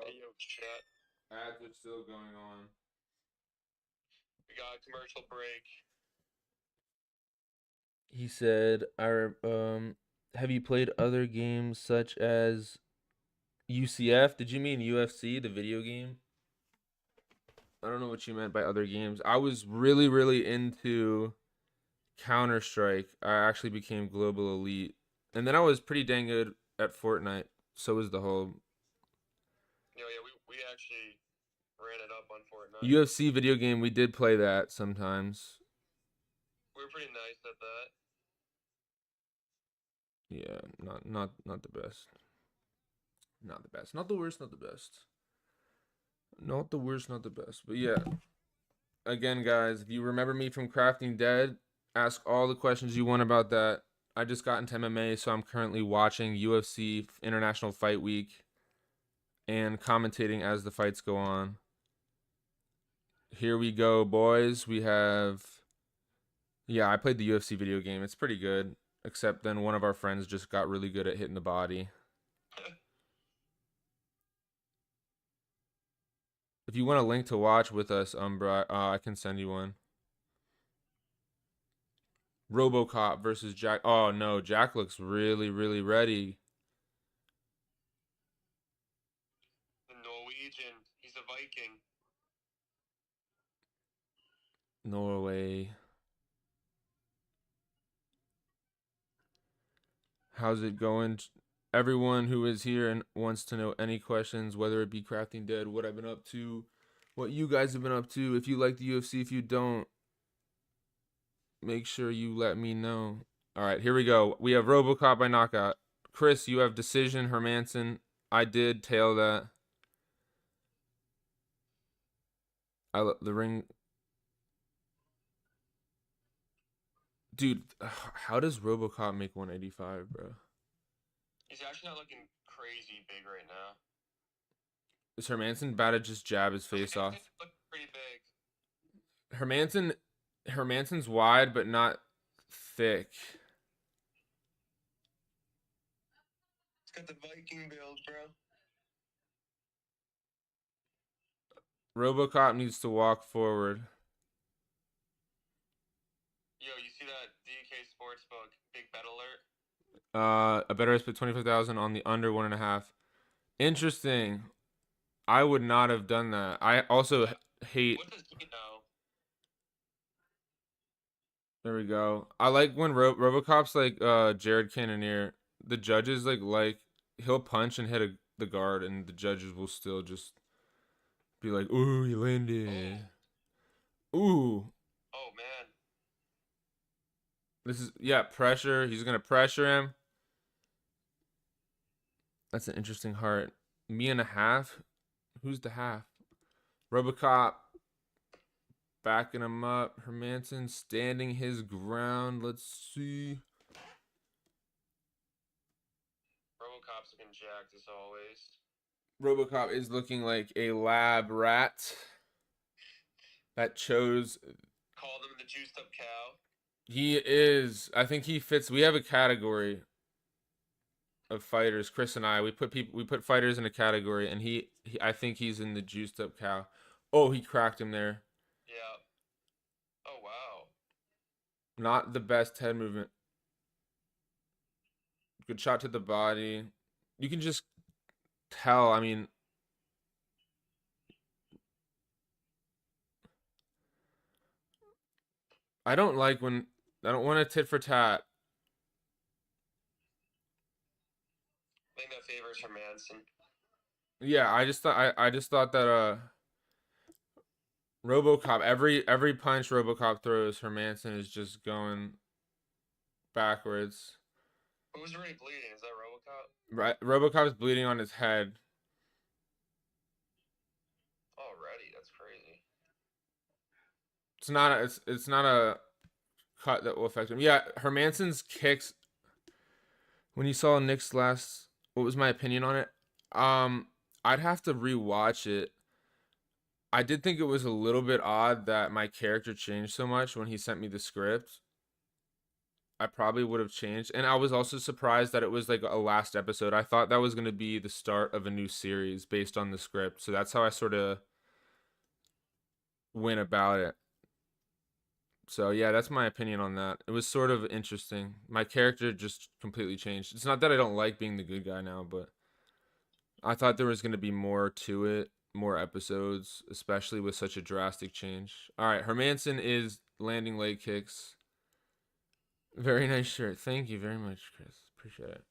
[SPEAKER 4] Hey, yo, chat.
[SPEAKER 1] Ads are still going on.
[SPEAKER 4] We got a commercial break.
[SPEAKER 1] He said, have you played other games such as UCF? Did you mean UFC, the video game? I don't know what you meant by other games. I was really, really into Counter-Strike. I actually became Global Elite. And then I was pretty dang good at Fortnite. So was the whole
[SPEAKER 4] Yeah, we actually ran it up on Fortnite.
[SPEAKER 1] UFC video game. We did play that sometimes.
[SPEAKER 4] We were pretty nice at that.
[SPEAKER 1] Yeah, not the best. Not the best. Not the worst, not the best. Not the worst, not the best. But yeah. Again, guys, if you remember me from Crafting Dead, ask all the questions you want about that. I just got into MMA, so I'm currently watching UFC International Fight Week and commentating as the fights go on. Here we go, boys. We have... Yeah, I played the UFC video game. It's pretty good. Except then one of our friends just got really good at hitting the body. If you want a link to watch with us, Umbra, I can send you one. RoboCop versus Jack. Oh, no. Jack looks really, really ready.
[SPEAKER 4] The Norwegian. He's a Viking.
[SPEAKER 1] Norway. How's it going? Everyone who is here and wants to know any questions, whether it be Crafting Dead, what I've been up to, what you guys have been up to. If you like the UFC, if you don't, make sure you let me know. All right, here we go. We have RoboCop by knockout. Chris, you have decision. Hermanson, I did tail that. The ring. Dude, how does RoboCop make 185, bro?
[SPEAKER 4] He's actually not looking crazy big right now.
[SPEAKER 1] Is Hermanson about to just jab his face off?
[SPEAKER 4] Look pretty big.
[SPEAKER 1] Hermanson's wide, but not thick.
[SPEAKER 4] He's got the Viking build, bro.
[SPEAKER 1] RoboCop needs to walk forward.
[SPEAKER 4] Yo, you see that DK Sportsbook big bet alert?
[SPEAKER 1] A better put 25,000 on the under 1.5. Interesting. I would not have done that. I also hate.
[SPEAKER 4] What does he know?
[SPEAKER 1] There we go. I like when RoboCop's like Jared Cannonier. The judges like he'll punch and hit the guard, and the judges will still just be like, "Ooh, he landed." Ooh.
[SPEAKER 4] Oh man.
[SPEAKER 1] This is pressure. He's gonna pressure him. That's an interesting heart. Me and a half. Who's the half? RoboCop backing him up. Hermanson standing his ground. Let's see.
[SPEAKER 4] RoboCop's looking jacked as always.
[SPEAKER 1] RoboCop is looking like a lab rat that chose.
[SPEAKER 4] Call them the juiced up cow.
[SPEAKER 1] He is. I think he fits. We have a category of fighters. Chris and I. We put fighters in a category, and he. I think he's in the juiced up cow. Oh, he cracked him there.
[SPEAKER 4] Yeah. Oh wow.
[SPEAKER 1] Not the best head movement. Good shot to the body. You can just tell. I mean, I don't like when I don't want a tit for tat.
[SPEAKER 4] I think that favors Hermanson.
[SPEAKER 1] Yeah, I just thought that RoboCop every punch RoboCop throws, Hermanson is just going backwards.
[SPEAKER 4] Who's already bleeding? Is that RoboCop?
[SPEAKER 1] Right, RoboCop's bleeding on his head.
[SPEAKER 4] Already, that's crazy.
[SPEAKER 1] It's not a cut that will affect him. Yeah, Hermanson's kicks. When you saw Nick's last, what was my opinion on it? I'd have to rewatch it. I did think it was a little bit odd that my character changed so much when he sent me the script. I probably would have changed. And I was also surprised that it was like a last episode. I thought that was going to be the start of a new series based on the script. So that's how I sort of went about it. So yeah, that's my opinion on that. It was sort of interesting. My character just completely changed. It's not that I don't like being the good guy now, but I thought there was going to be more to it, more episodes, especially with such a drastic change. All right, Hermanson is landing leg kicks. Very nice shirt. Thank you very much, Chris. Appreciate it.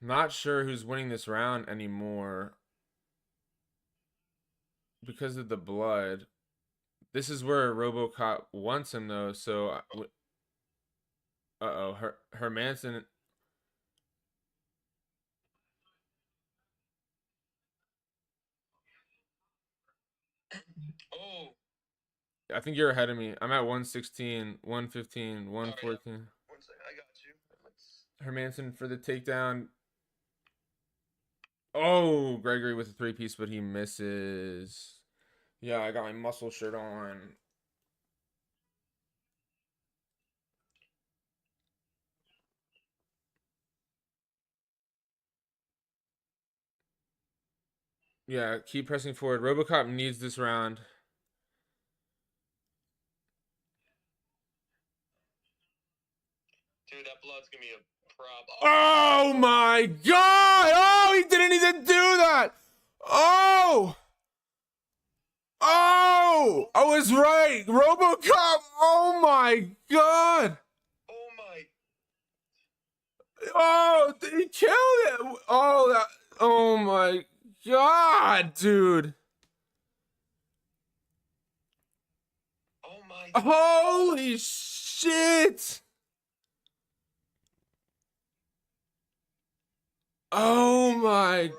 [SPEAKER 1] Not sure who's winning this round anymore because of the blood. This is where RoboCop wants him though, so uh-oh, Hermanson.
[SPEAKER 4] Oh.
[SPEAKER 1] I think you're ahead of me. I'm at 116, 115, 114.
[SPEAKER 4] One second, I got you.
[SPEAKER 1] Hermanson for the takedown. Oh, Gregory with a three-piece, but he misses. Yeah, I got my muscle shirt on. Yeah, keep pressing forward. RoboCop needs this round.
[SPEAKER 4] Dude, that blood's gonna be a problem.
[SPEAKER 1] Oh my god! Oh, he didn't even do that! Oh! Oh! I was right! RoboCop! Oh my god!
[SPEAKER 4] Oh my.
[SPEAKER 1] Oh, he killed it! Oh, that, oh my god, dude!
[SPEAKER 4] Oh my.
[SPEAKER 1] Holy shit! Oh my.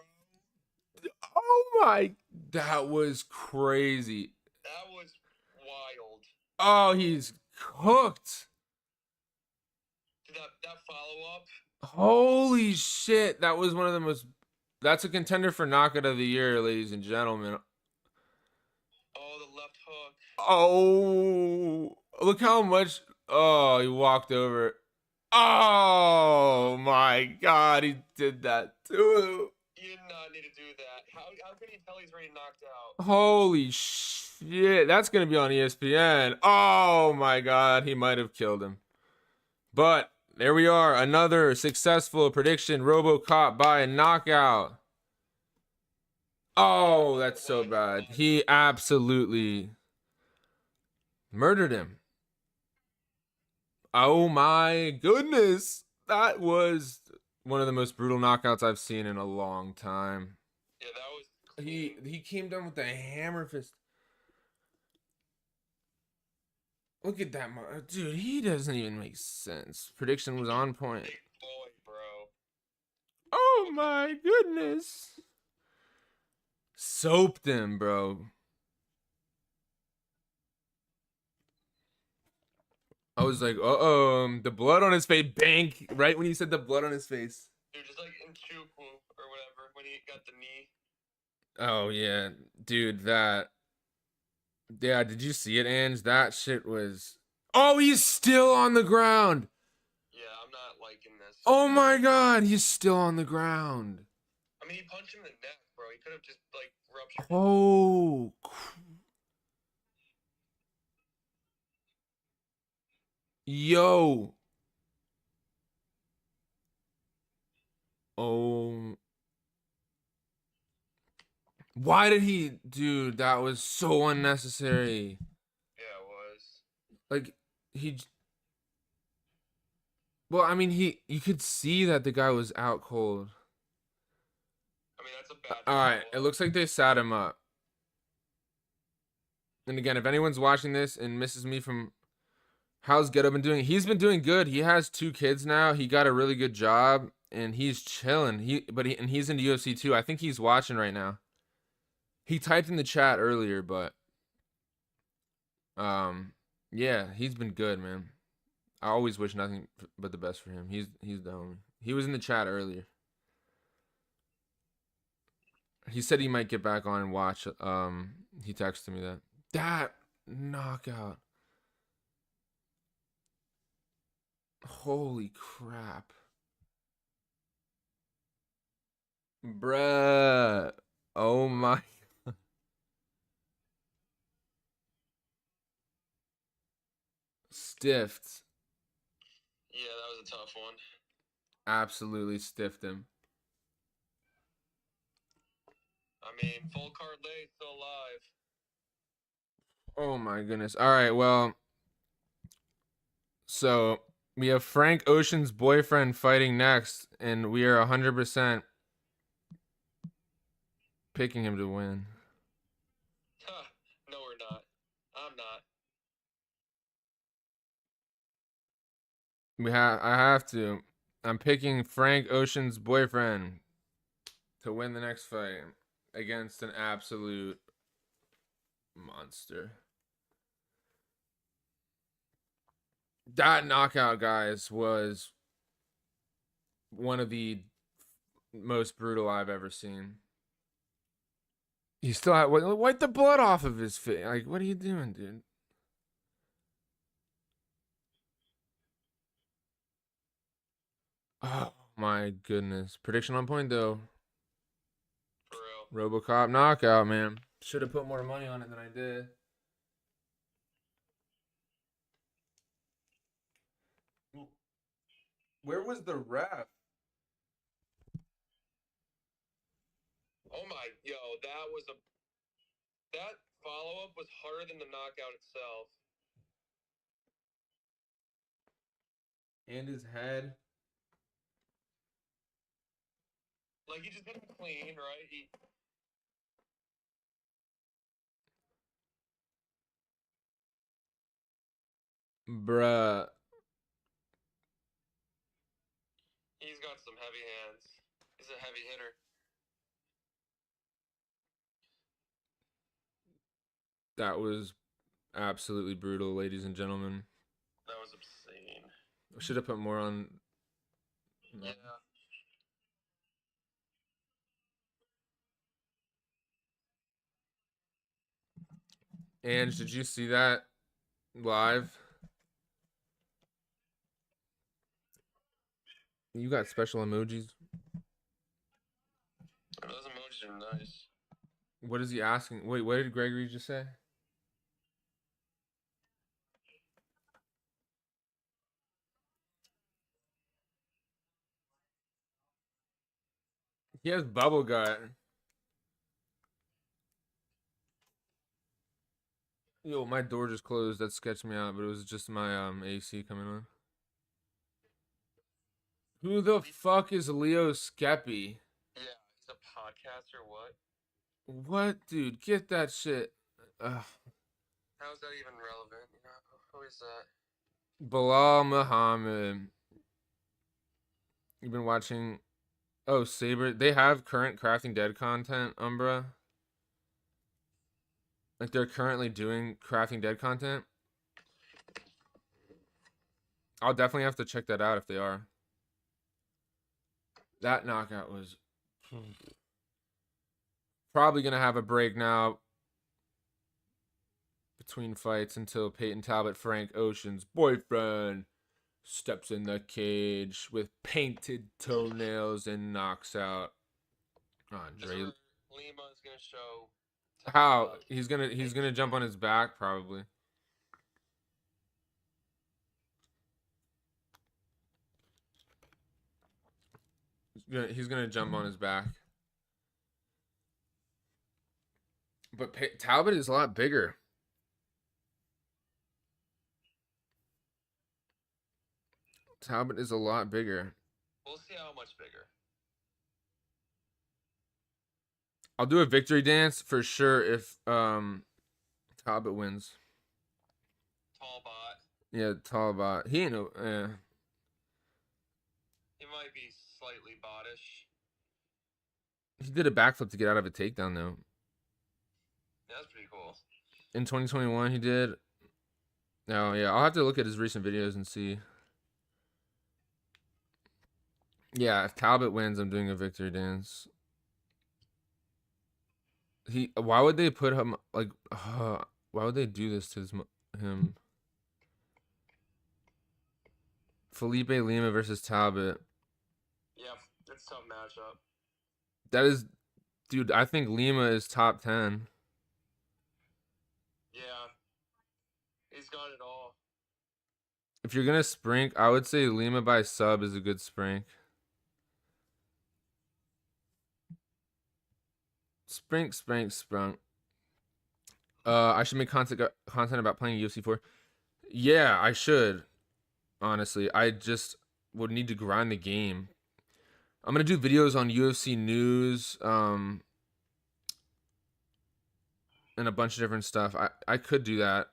[SPEAKER 1] Oh my. That was crazy.
[SPEAKER 4] That was wild.
[SPEAKER 1] Oh, he's cooked.
[SPEAKER 4] Did that follow up?
[SPEAKER 1] Holy shit. That was one of the most. That's a contender for knockout of the year, ladies and gentlemen.
[SPEAKER 4] Oh, the left hook.
[SPEAKER 1] Oh, look how much. Oh, he walked over. Oh my god, he did that too.
[SPEAKER 4] You did not need to do that. How can you tell he's already knocked out?
[SPEAKER 1] Holy shit, that's gonna be on ESPN. Oh my god, he might have killed him. But there we are, another successful prediction. RoboCop by a knockout. Oh, that's so bad. He absolutely murdered him. Oh my goodness. That was one of the most brutal knockouts I've seen in a long time.
[SPEAKER 4] Yeah, that was.
[SPEAKER 1] He came down with the hammer fist. Look at that, dude. He doesn't even make sense. Prediction was on point.
[SPEAKER 4] Big boy, bro.
[SPEAKER 1] Oh my goodness. Soaped him, bro. I was like, the blood on his face. Bank. Right when you said the blood on his face.
[SPEAKER 4] Dude, just like in Nchuku or whatever when he got the knee.
[SPEAKER 1] Oh yeah, dude, that. Yeah, did you see it, Ange? That shit was. Oh, he's still on the ground.
[SPEAKER 4] Yeah, I'm not liking this.
[SPEAKER 1] Oh my god, he's still on the ground.
[SPEAKER 4] I mean, he punched him in the neck, bro. He could have just like ruptured.
[SPEAKER 1] Oh. Yo. Oh. Why did he. Dude, that was so unnecessary.
[SPEAKER 4] Yeah, it was.
[SPEAKER 1] Like, he. Well, I mean, you could see that the guy was out cold.
[SPEAKER 4] I mean, that's a bad.
[SPEAKER 1] All right,
[SPEAKER 4] follow-up.
[SPEAKER 1] it looks like they sat him up. And again, if anyone's watching this and misses me from how's Ghetto been doing, he's been doing good. He has 2 kids now. He got a really good job and he's chilling. And he's into UFC too. I think he's watching right now. He typed in the chat earlier, but yeah, he's been good, man. I always wish nothing but the best for him. He's the homie. He was in the chat earlier. He said he might get back on and watch. He texted me that knockout. Holy crap. Bruh. Oh my. Stiffed.
[SPEAKER 4] Yeah, that was a tough one.
[SPEAKER 1] Absolutely stiffed him.
[SPEAKER 4] I mean, full card late, still alive.
[SPEAKER 1] Oh my goodness. All right, well. So, we have Frank Ocean's boyfriend fighting next, and we are 100% picking him to win.
[SPEAKER 4] No, we're not. I'm not.
[SPEAKER 1] I have to. I'm picking Frank Ocean's boyfriend to win the next fight against an absolute monster. That knockout, guys, was one of the most brutal I've ever seen. He still had wipe the blood off of his face. Like, what are you doing, dude? Oh my goodness. Prediction on point though.
[SPEAKER 4] For real.
[SPEAKER 1] RoboCop knockout, man. Should have put more money on it than I did. Where was the ref?
[SPEAKER 4] Oh my, that follow up was harder than the knockout itself.
[SPEAKER 1] And his head.
[SPEAKER 4] Like he just did him clean, right?
[SPEAKER 1] Bruh.
[SPEAKER 4] He's got some heavy hands. He's a heavy hitter.
[SPEAKER 1] That was absolutely brutal, ladies and gentlemen.
[SPEAKER 4] That was obscene.
[SPEAKER 1] I should have put more on.
[SPEAKER 4] Yeah.
[SPEAKER 1] Ange, did you see that live? You got special emojis?
[SPEAKER 4] Those emojis are nice.
[SPEAKER 1] What is he asking? Wait, what did Gregory just say? He has bubble gut. Yo, my door just closed. That sketched me out, but it was just my AC coming on. Who the fuck is Leo Skeppy?
[SPEAKER 4] Yeah, he's a podcaster. What?
[SPEAKER 1] What, dude? Get that shit. Ugh.
[SPEAKER 4] How is that even relevant? You know, who is that?
[SPEAKER 1] Bilal Muhammad. You've been watching. Oh, Saber. They have current Crafting Dead content, Umbra. Like they're currently doing Crafting Dead content. I'll definitely have to check that out if they are. That knockout was probably gonna have a break now between fights until Peyton Talbot, Frank Ocean's boyfriend, steps in the cage with painted toenails and knocks out Andre.
[SPEAKER 4] Lima is gonna show.
[SPEAKER 1] How he's gonna jump on his back probably. He's gonna jump on his back. But Talbot is a lot bigger. Talbot is a lot bigger.
[SPEAKER 4] We'll see how much bigger.
[SPEAKER 1] I'll do a victory dance for sure if Talbot wins.
[SPEAKER 4] Tall bot.
[SPEAKER 1] Yeah, Talbot. He ain't no.
[SPEAKER 4] He might be slightly bottish.
[SPEAKER 1] He did a backflip to get out of a takedown though.
[SPEAKER 4] Yeah, that's pretty cool.
[SPEAKER 1] In 2021, he did. Oh yeah, I'll have to look at his recent videos and see. Yeah, if Talbot wins, I'm doing a victory dance. Why would they put him like? Why would they do this to him? Felipe Lima versus Talbot.
[SPEAKER 4] Yep, it's a tough matchup.
[SPEAKER 1] That is, dude. I think Lima is top 10.
[SPEAKER 4] Yeah, he's got it all.
[SPEAKER 1] If you're gonna sprink, I would say Lima by sub is a good sprink. Sprunk. I should make content about playing UFC 4. Yeah, I should. Honestly, I just would need to grind the game. I'm gonna do videos on UFC news, and a bunch of different stuff. I could do that.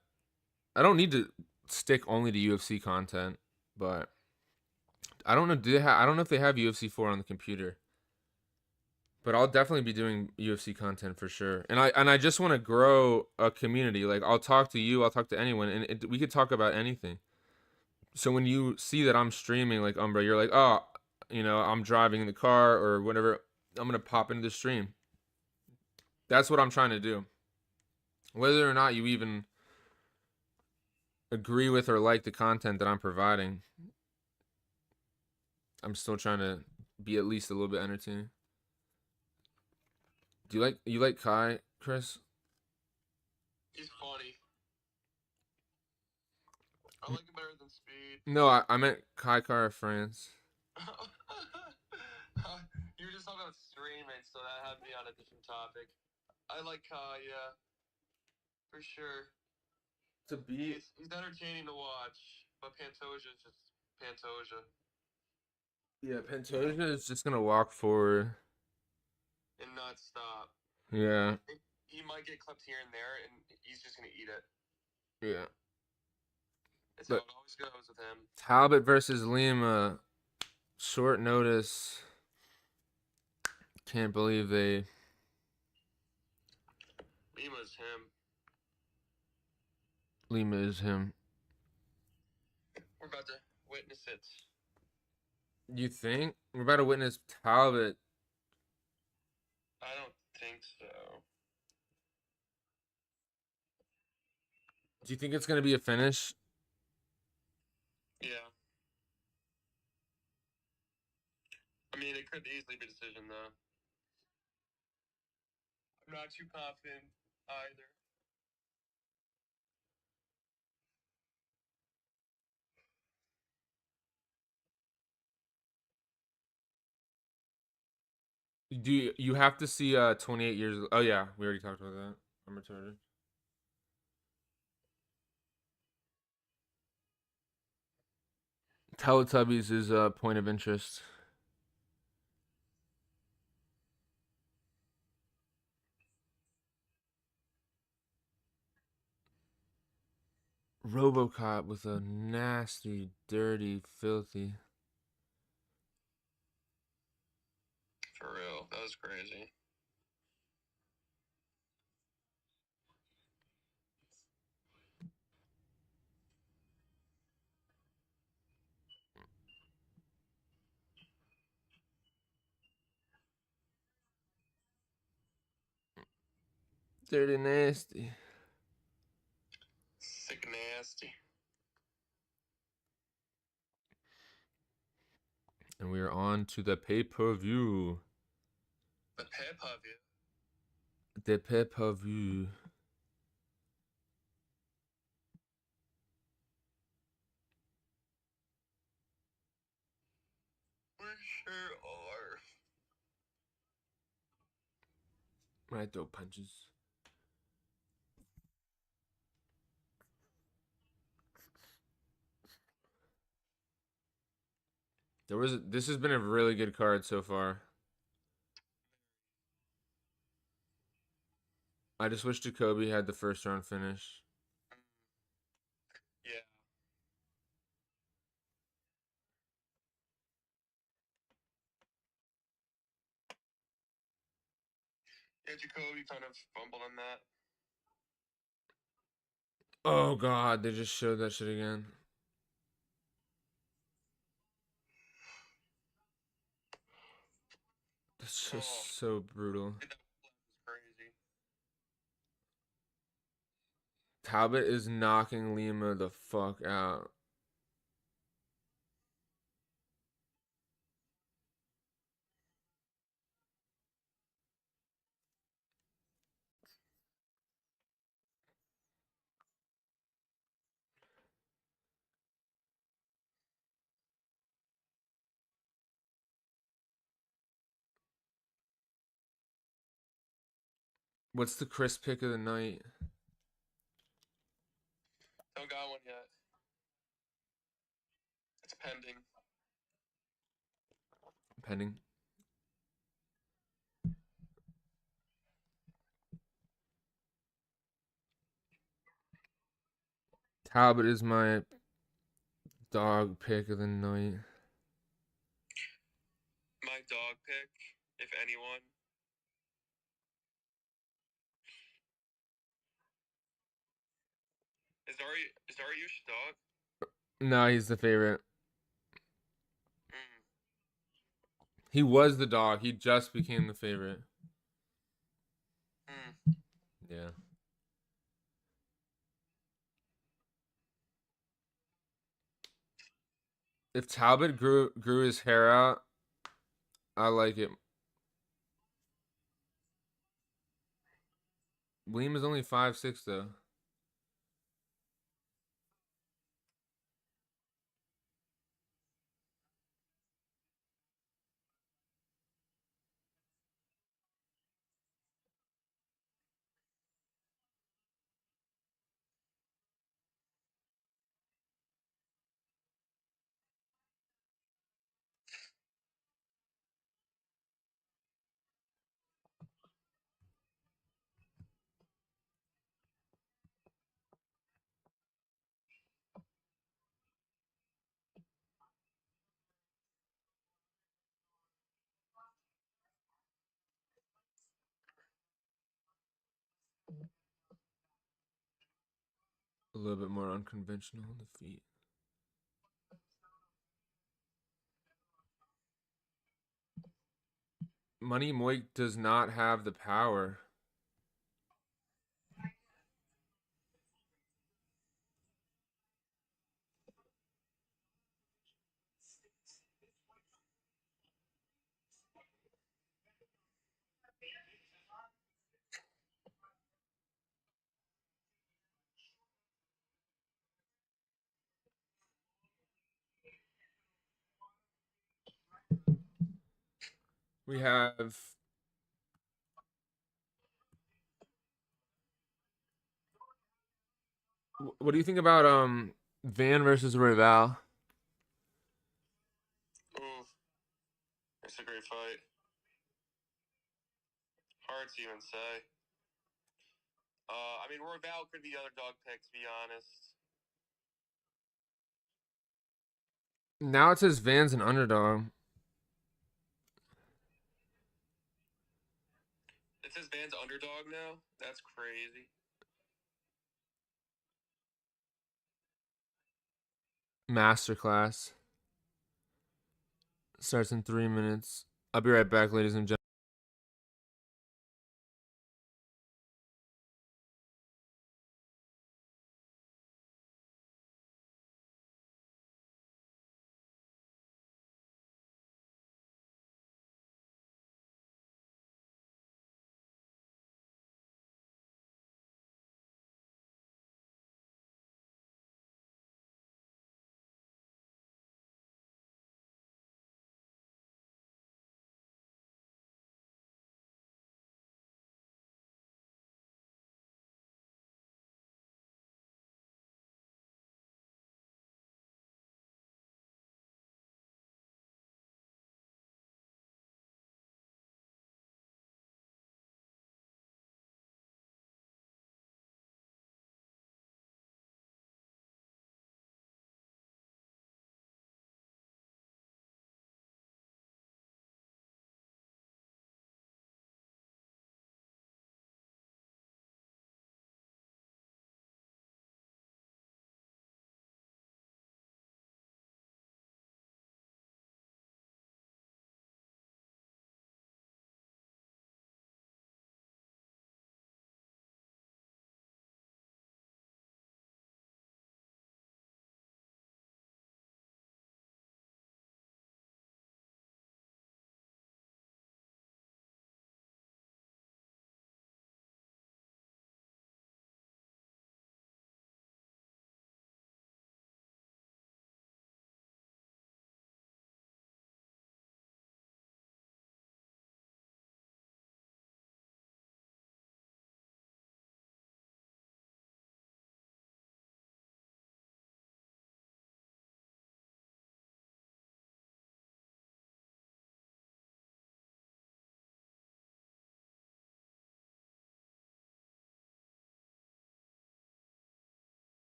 [SPEAKER 1] I don't need to stick only to UFC content, but I don't know. I don't know if they have UFC 4 on the computer. But I'll definitely be doing UFC content for sure. And I just want to grow a community. Like I'll talk to you, I'll talk to anyone, and we could talk about anything. So when you see that I'm streaming like Umbra, you're like, oh, I'm driving in the car or whatever. I'm gonna pop into the stream. That's what I'm trying to do. Whether or not you even agree with or like the content that I'm providing, I'm still trying to be at least a little bit entertaining. Do you like Kai, Chris?
[SPEAKER 4] He's funny. I like him better than Speed.
[SPEAKER 1] No, I meant Kai Kara France.
[SPEAKER 4] You were just talking about streaming, so that had me on a different topic. I like Kai, yeah. For sure.
[SPEAKER 1] To be
[SPEAKER 4] He's entertaining to watch, but Pantoja is just Pantoja.
[SPEAKER 1] Yeah, Pantoja is just gonna walk forward.
[SPEAKER 4] And not stop.
[SPEAKER 1] Yeah.
[SPEAKER 4] He might get clipped here and there, and he's just gonna eat it.
[SPEAKER 1] Yeah.
[SPEAKER 4] That's how it always goes with him.
[SPEAKER 1] Talbot versus Lima. Short notice. Can't believe they.
[SPEAKER 4] Lima's him.
[SPEAKER 1] Lima is him.
[SPEAKER 4] We're about to witness it.
[SPEAKER 1] You think? We're about to witness Talbot.
[SPEAKER 4] I don't think so.
[SPEAKER 1] Do you think it's gonna be a finish?
[SPEAKER 4] Yeah. I mean, it could easily be a decision, though. I'm not too confident either.
[SPEAKER 1] Do you have to see 28 years? Oh yeah, we already talked about that. I'm retarded. Teletubbies is a point of interest. RoboCop with a nasty, dirty, filthy.
[SPEAKER 4] For real, that was crazy.
[SPEAKER 1] Dirty nasty.
[SPEAKER 4] Sick nasty.
[SPEAKER 1] And we are on to the pay-per-view.
[SPEAKER 4] The pay-per-view.
[SPEAKER 1] The pay-per-view.
[SPEAKER 4] We sure are.
[SPEAKER 1] I throw punches. This has been a really good card so far. I just wish Jacoby had the first round finish.
[SPEAKER 4] Yeah. Yeah, Jacoby kind of fumbled on that.
[SPEAKER 1] Oh god, they just showed that shit again. That's just so brutal.
[SPEAKER 4] That was crazy.
[SPEAKER 1] Talbot is knocking Lima the fuck out. What's the Chris pick of the night?
[SPEAKER 4] Don't got one yet. It's pending.
[SPEAKER 1] Pending. Talbot is my dog pick of the night.
[SPEAKER 4] My dog pick, if anyone. Is Dariush dog?
[SPEAKER 1] No, he's the favorite.
[SPEAKER 4] Mm.
[SPEAKER 1] He was the dog. He just became the favorite.
[SPEAKER 4] Mm.
[SPEAKER 1] Yeah. If Talbot grew his hair out, I like it. Liam is only 5'6" though. A little bit more unconventional on the feet. Money Moik does not have the power. We have what do you think about Van versus Royval?
[SPEAKER 4] Ooh. It's a great fight. Hard to even say. I mean, Royval could be the other dog pick, to be honest.
[SPEAKER 1] Now it says Van's an underdog.
[SPEAKER 4] It says Van's underdog now? That's crazy.
[SPEAKER 1] Masterclass. Starts in 3 minutes. I'll be right back, ladies and gentlemen.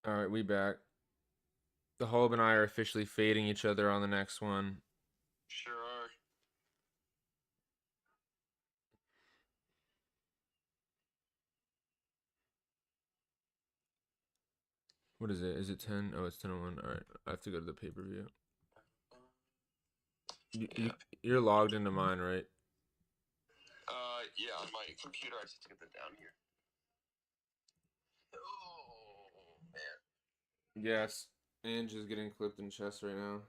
[SPEAKER 1] All right, we back. The Hob and I are officially fading each other on the next one.
[SPEAKER 4] Sure are.
[SPEAKER 1] What is it? Is it 10? Oh, it's 10:01. All right, I have to go to the pay-per-view. You're logged into mine, right?
[SPEAKER 4] Yeah, on my computer. I just have to get that down here. Oh, man.
[SPEAKER 1] Yes. Ange is getting clipped in chess right now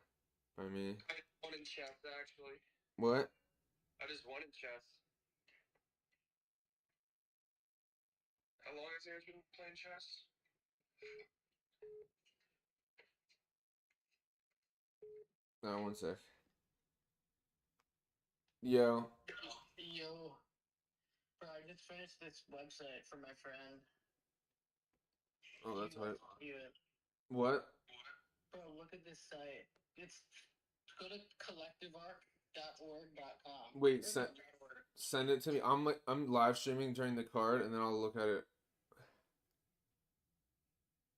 [SPEAKER 1] by me.
[SPEAKER 4] I just won in chess, actually.
[SPEAKER 1] What?
[SPEAKER 4] I just won in chess. How long has Aaron been playing chess?
[SPEAKER 1] No, one sec. Yo.
[SPEAKER 5] Yo, bro, I just finished this website for my friend.
[SPEAKER 1] Oh, that's hard.
[SPEAKER 5] Yeah,
[SPEAKER 1] What?
[SPEAKER 5] bro, look at this site. It's go to collectivearc.org.com.
[SPEAKER 1] Wait,
[SPEAKER 5] Or
[SPEAKER 1] send
[SPEAKER 5] no, .org.
[SPEAKER 1] send it to me. I'm live streaming during the card, and then I'll look at it.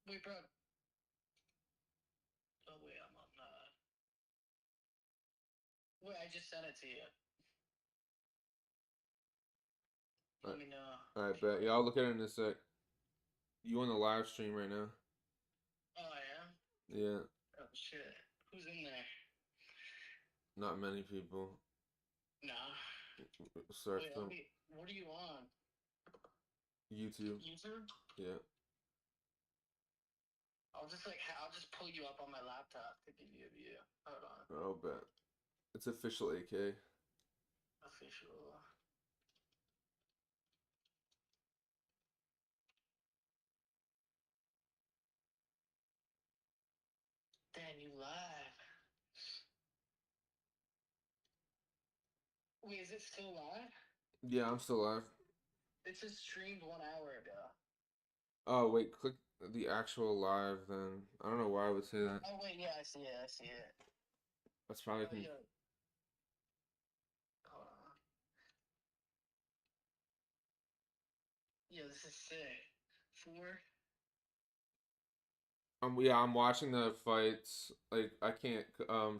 [SPEAKER 5] Wait, bro. Oh wait, I'm on. Wait, I just sent it to you. Let me know.
[SPEAKER 1] All right, bet. Yeah, I'll look at it in a sec. You on the live stream right now?
[SPEAKER 5] Oh, I am.
[SPEAKER 1] Yeah,
[SPEAKER 5] Oh shit, who's in there?
[SPEAKER 1] not many people.
[SPEAKER 5] Nah.
[SPEAKER 1] Start
[SPEAKER 5] Wait,
[SPEAKER 1] from
[SPEAKER 5] what are you on?
[SPEAKER 1] YouTube.
[SPEAKER 5] YouTube?
[SPEAKER 1] Yeah.
[SPEAKER 5] I'll just pull you up on my laptop to give you a view. Hold on.
[SPEAKER 1] I'll bet. It's official AK.
[SPEAKER 5] Official. Damn, you live. Wait, is it still live?
[SPEAKER 1] Yeah, I'm still live.
[SPEAKER 5] It just streamed 1 hour ago.
[SPEAKER 1] Oh wait, click the actual live then. I don't know why I would say that.
[SPEAKER 5] Oh wait, yeah, I see it. I see it.
[SPEAKER 1] That's probably
[SPEAKER 5] Oh yeah. Hold on. Yeah, this is sick. 4.
[SPEAKER 1] I'm watching the fights. Like I can't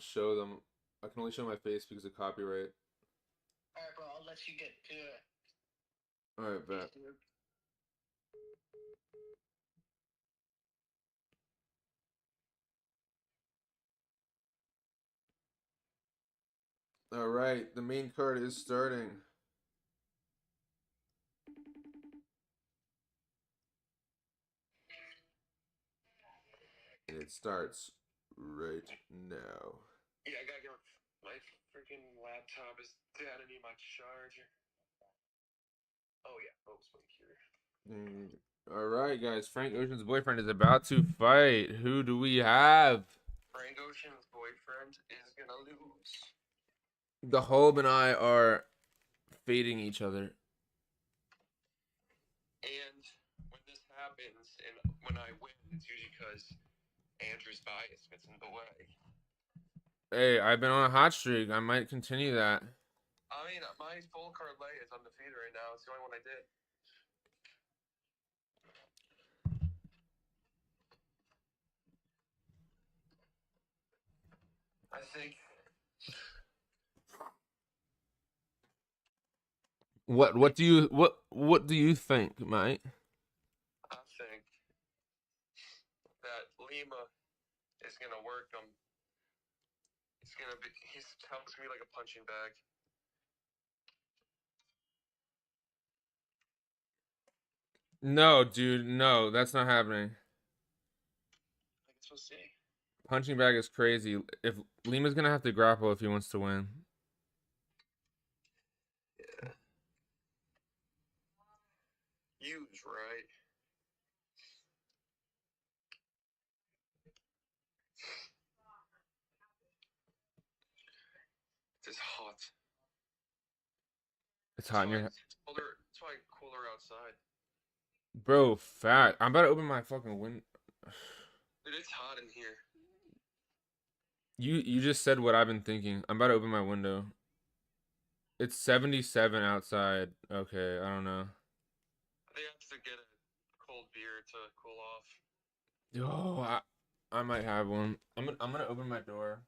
[SPEAKER 1] show them. I can only show my face because of copyright.
[SPEAKER 5] Alright, bro, I'll let you get to it.
[SPEAKER 1] All right, bet. All right, the main card is starting. And it starts right now.
[SPEAKER 4] Yeah, I gotta get my freaking laptop is dead. I need my charger. Oh yeah, folks, wait here.
[SPEAKER 1] All right, guys. Frank Ocean's boyfriend is about to fight. Who do we have?
[SPEAKER 4] Frank Ocean's boyfriend is gonna lose.
[SPEAKER 1] The Hob and I are fading each other.
[SPEAKER 4] And when this happens, and when I win, it's usually because Andrew's bias gets in the way.
[SPEAKER 1] Hey, I've been on a hot streak. I might continue that.
[SPEAKER 4] I mean, my full card lay is undefeated right now. It's the only one I did. I think.
[SPEAKER 1] What do you think, mate?
[SPEAKER 4] I think that Lima is gonna work him. He helps me like a punching bag.
[SPEAKER 1] No, dude, no, that's not happening.
[SPEAKER 4] I guess we'll see.
[SPEAKER 1] Punching bag is crazy. If Lima's gonna have to grapple if he wants to win.
[SPEAKER 4] Yeah. Use right. It's hot.
[SPEAKER 1] It's hot in your head.
[SPEAKER 4] It's colder. It's why cooler outside.
[SPEAKER 1] Bro, fat. I'm about to open my fucking window.
[SPEAKER 4] Dude, it's hot in here.
[SPEAKER 1] You just said what I've been thinking. I'm about to open my window. It's 77 outside. Okay, I don't know.
[SPEAKER 4] I think I have to get a cold beer to cool off.
[SPEAKER 1] Oh, I might have one. I'm gonna open my door.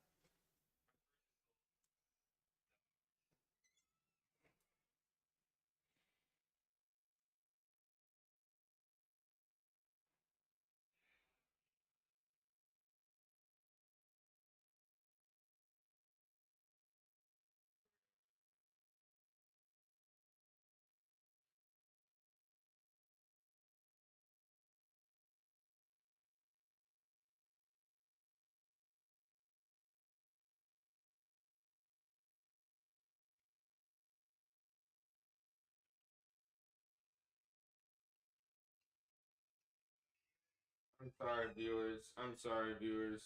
[SPEAKER 1] I'm sorry, viewers. I'm sorry, viewers.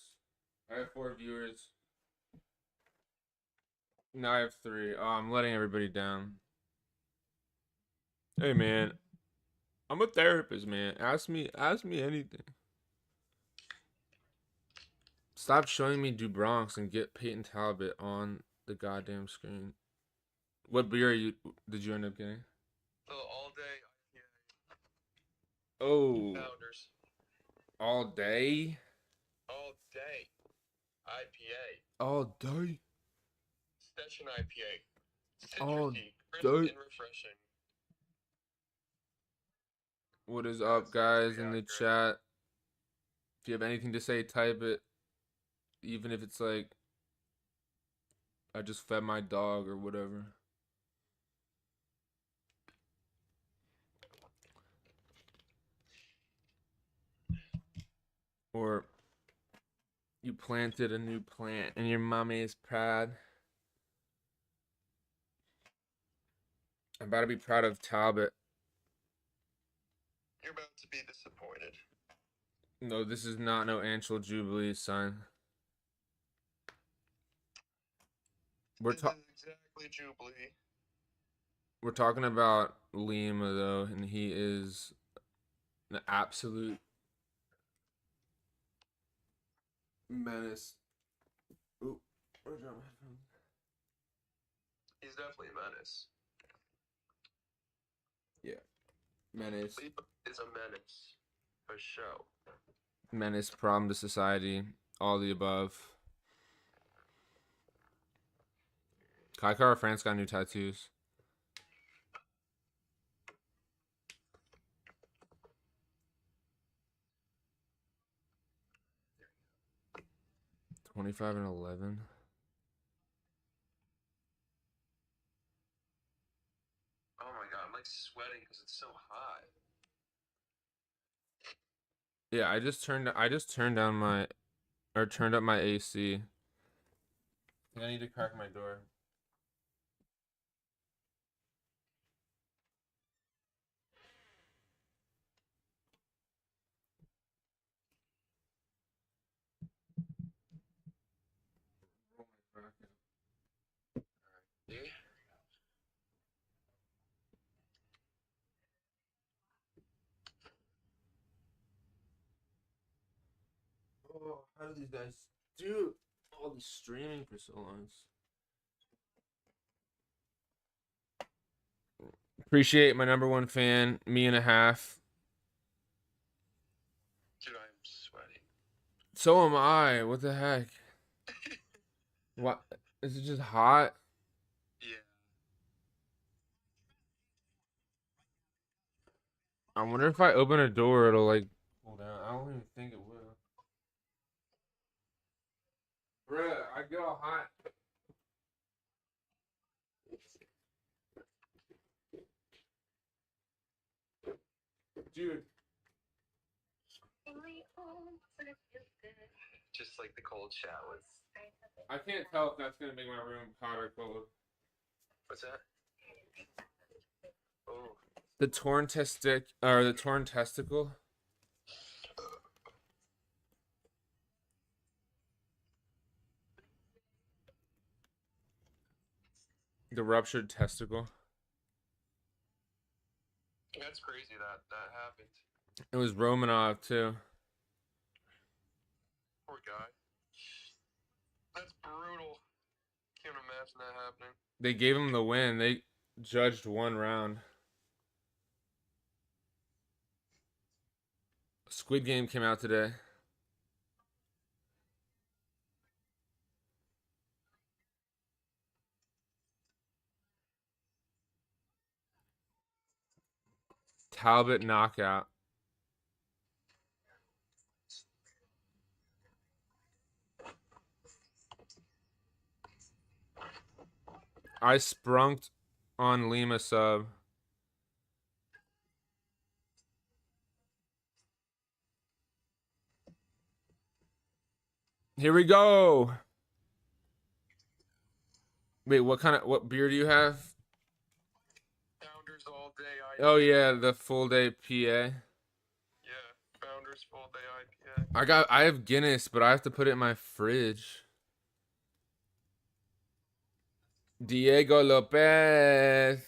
[SPEAKER 1] I have 4 viewers. Now I have 3. Oh, I'm letting everybody down. Hey, man. I'm a therapist, man. Ask me anything. Stop showing me Dubronx and get Peyton Talbot on the goddamn screen. What beer did you end up getting?
[SPEAKER 4] The all day
[SPEAKER 1] Oh,
[SPEAKER 4] founders.
[SPEAKER 1] all day?
[SPEAKER 4] All day IPA.
[SPEAKER 1] All day?
[SPEAKER 4] Session IPA.
[SPEAKER 1] All
[SPEAKER 4] Citrusy, crisp,
[SPEAKER 1] day?
[SPEAKER 4] and refreshing.
[SPEAKER 1] What is
[SPEAKER 4] That's
[SPEAKER 1] up, guys,
[SPEAKER 4] pretty
[SPEAKER 1] in the
[SPEAKER 4] accurate.
[SPEAKER 1] chat? If you have anything to say, type it. Even if it's like, I just fed my dog or whatever. Or you planted a new plant and your mommy is proud. I'm about to be proud of Talbot.
[SPEAKER 4] You're about to be disappointed.
[SPEAKER 1] No, this is not no Anshel Jubilee, son.
[SPEAKER 4] This is exactly Jubilee.
[SPEAKER 1] We're talking about Lima though, and he is an absolute menace. Ooh, where's my headphones?
[SPEAKER 4] He's definitely a menace.
[SPEAKER 1] Menace.
[SPEAKER 4] Lima is a menace. For show.
[SPEAKER 1] Menace, problem to society, all the above. Kaikara France got new tattoos. $25 and $11.
[SPEAKER 4] Oh my god, I'm like sweating because it's so hot.
[SPEAKER 1] Yeah, I just turned down my, or turned up my AC. I need to crack my door.
[SPEAKER 4] Yeah.
[SPEAKER 1] Oh, how do these guys do all these streaming for so long? Appreciate my #1 fan, me and a half.
[SPEAKER 4] Dude, I'm sweating.
[SPEAKER 1] So am I. What the heck? What? Is it just hot?
[SPEAKER 4] Yeah.
[SPEAKER 1] I wonder if I open a door, it'll like cool down. I don't even think it will. Bruh, I get all hot. Dude.
[SPEAKER 4] Just like the cold showers.
[SPEAKER 1] I can't tell if that's gonna make my room hot or cold.
[SPEAKER 4] What's that? Oh.
[SPEAKER 1] The torn testicle. The ruptured testicle.
[SPEAKER 4] That's crazy that happened.
[SPEAKER 1] It was Romanov too.
[SPEAKER 4] Poor guy. That's brutal. Can't imagine that happening.
[SPEAKER 1] They gave him the win. They judged 1 round. Squid Game came out today. Talbot knockout. I sprunked on Lima sub. Here we go. Wait, what beer do you have?
[SPEAKER 4] Founders all day IPA.
[SPEAKER 1] Oh yeah, the full day PA.
[SPEAKER 4] Yeah, Founders full day IPA.
[SPEAKER 1] I have Guinness, but I have to put it in my fridge. Diego Lopez.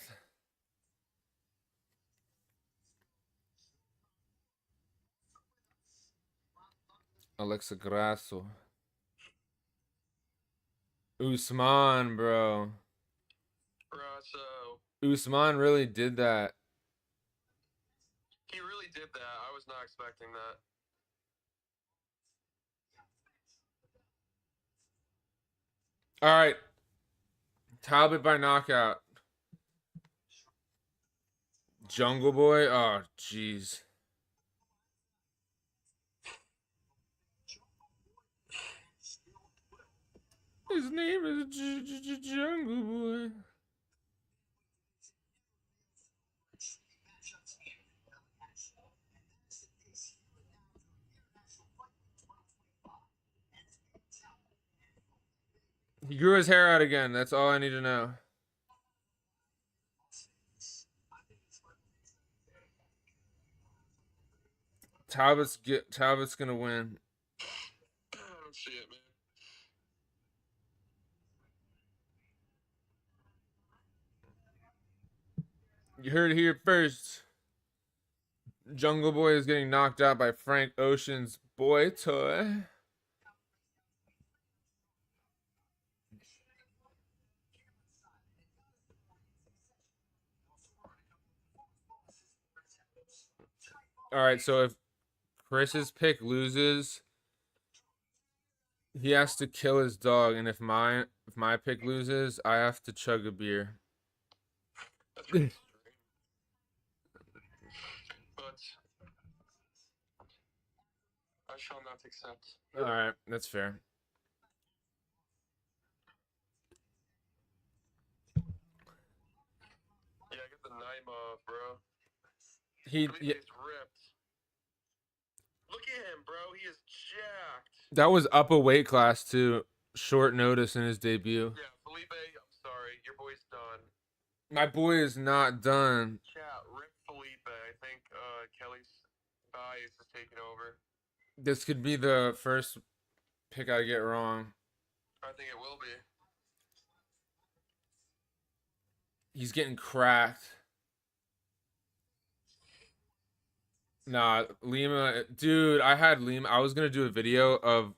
[SPEAKER 1] Alexa Grasso. Usman, bro.
[SPEAKER 4] Grasso.
[SPEAKER 1] Usman really did that.
[SPEAKER 4] He really did that. I was not expecting that.
[SPEAKER 1] All right. Talbot by knockout. Jungle Boy. Oh, jeez. His name is Jungle Boy. He grew his hair out again. That's all I need to know. Talbot's gonna win.
[SPEAKER 4] I don't see it, man.
[SPEAKER 1] You heard it here first. Jungle Boy is getting knocked out by Frank Ocean's boy toy. All right, so if Chris's pick loses, he has to kill his dog, and if my pick loses, I have to chug a beer.
[SPEAKER 4] That's pretty strange. But I shall not accept.
[SPEAKER 1] All right, that's fair.
[SPEAKER 4] Yeah, get the knife off, bro.
[SPEAKER 1] He
[SPEAKER 4] Felipe's
[SPEAKER 1] yeah,
[SPEAKER 4] ripped. Look at him, bro. He is jacked.
[SPEAKER 1] that was up a weight class too. Short notice in his debut.
[SPEAKER 4] Yeah, Felipe, I'm sorry. Your boy's done.
[SPEAKER 1] My boy is not done.
[SPEAKER 4] Chat, rip Felipe. I think Kelly's bias is taking over.
[SPEAKER 1] This could be the first pick I get wrong.
[SPEAKER 4] I think it will be.
[SPEAKER 1] He's getting cracked. Nah, Lima, dude, I had Lima. I was gonna do a video of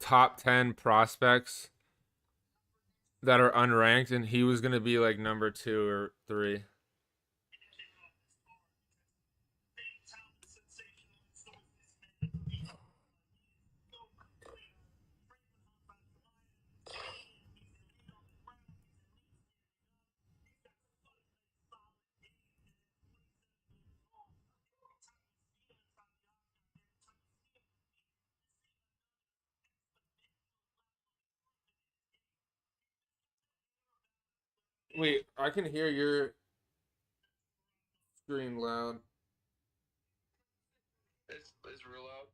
[SPEAKER 1] top 10 prospects that are unranked, and he was gonna be like number 2 or 3. Wait, I can hear your screen loud.
[SPEAKER 4] It's real loud.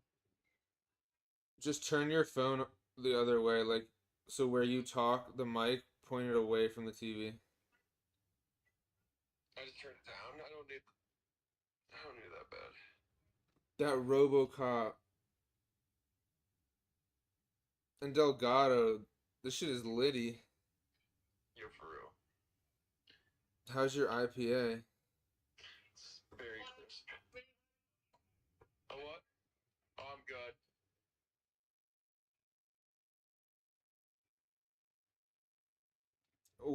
[SPEAKER 1] Just turn your phone the other way, like so where you talk, the mic pointed away from the TV.
[SPEAKER 4] I just turned it down. I don't need that bad.
[SPEAKER 1] That RoboCop and Delgado, this shit is litty.
[SPEAKER 4] You're for real.
[SPEAKER 1] How's your IPA?
[SPEAKER 4] It's very crisp. A what? Oh, I'm good.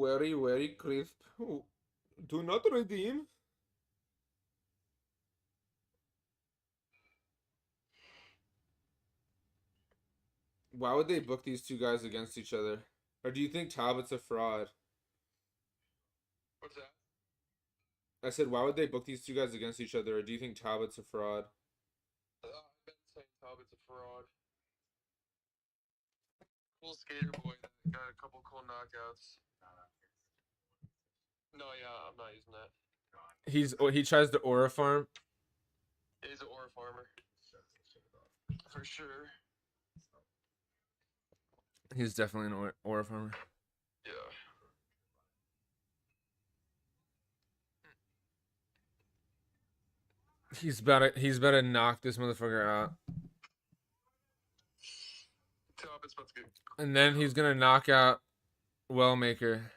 [SPEAKER 1] Very, very crisp. Oh, do not redeem. Why would they book these two guys against each other? Or do you think Talbot's a fraud?
[SPEAKER 4] What's that?
[SPEAKER 1] I said, why would they book these two guys against each other? Or do you think Talbot's a fraud?
[SPEAKER 4] I've been saying Talbot's a fraud. Cool skater boy that got a couple cool knockouts. No, yeah, I'm not using that.
[SPEAKER 1] He tries to aura farm.
[SPEAKER 4] He's an aura farmer. For sure.
[SPEAKER 1] He's definitely an aura farmer.
[SPEAKER 4] Yeah.
[SPEAKER 1] He's about to knock this motherfucker out.
[SPEAKER 4] Talbot's about to get.
[SPEAKER 1] And then he's gonna knock out Wellmaker.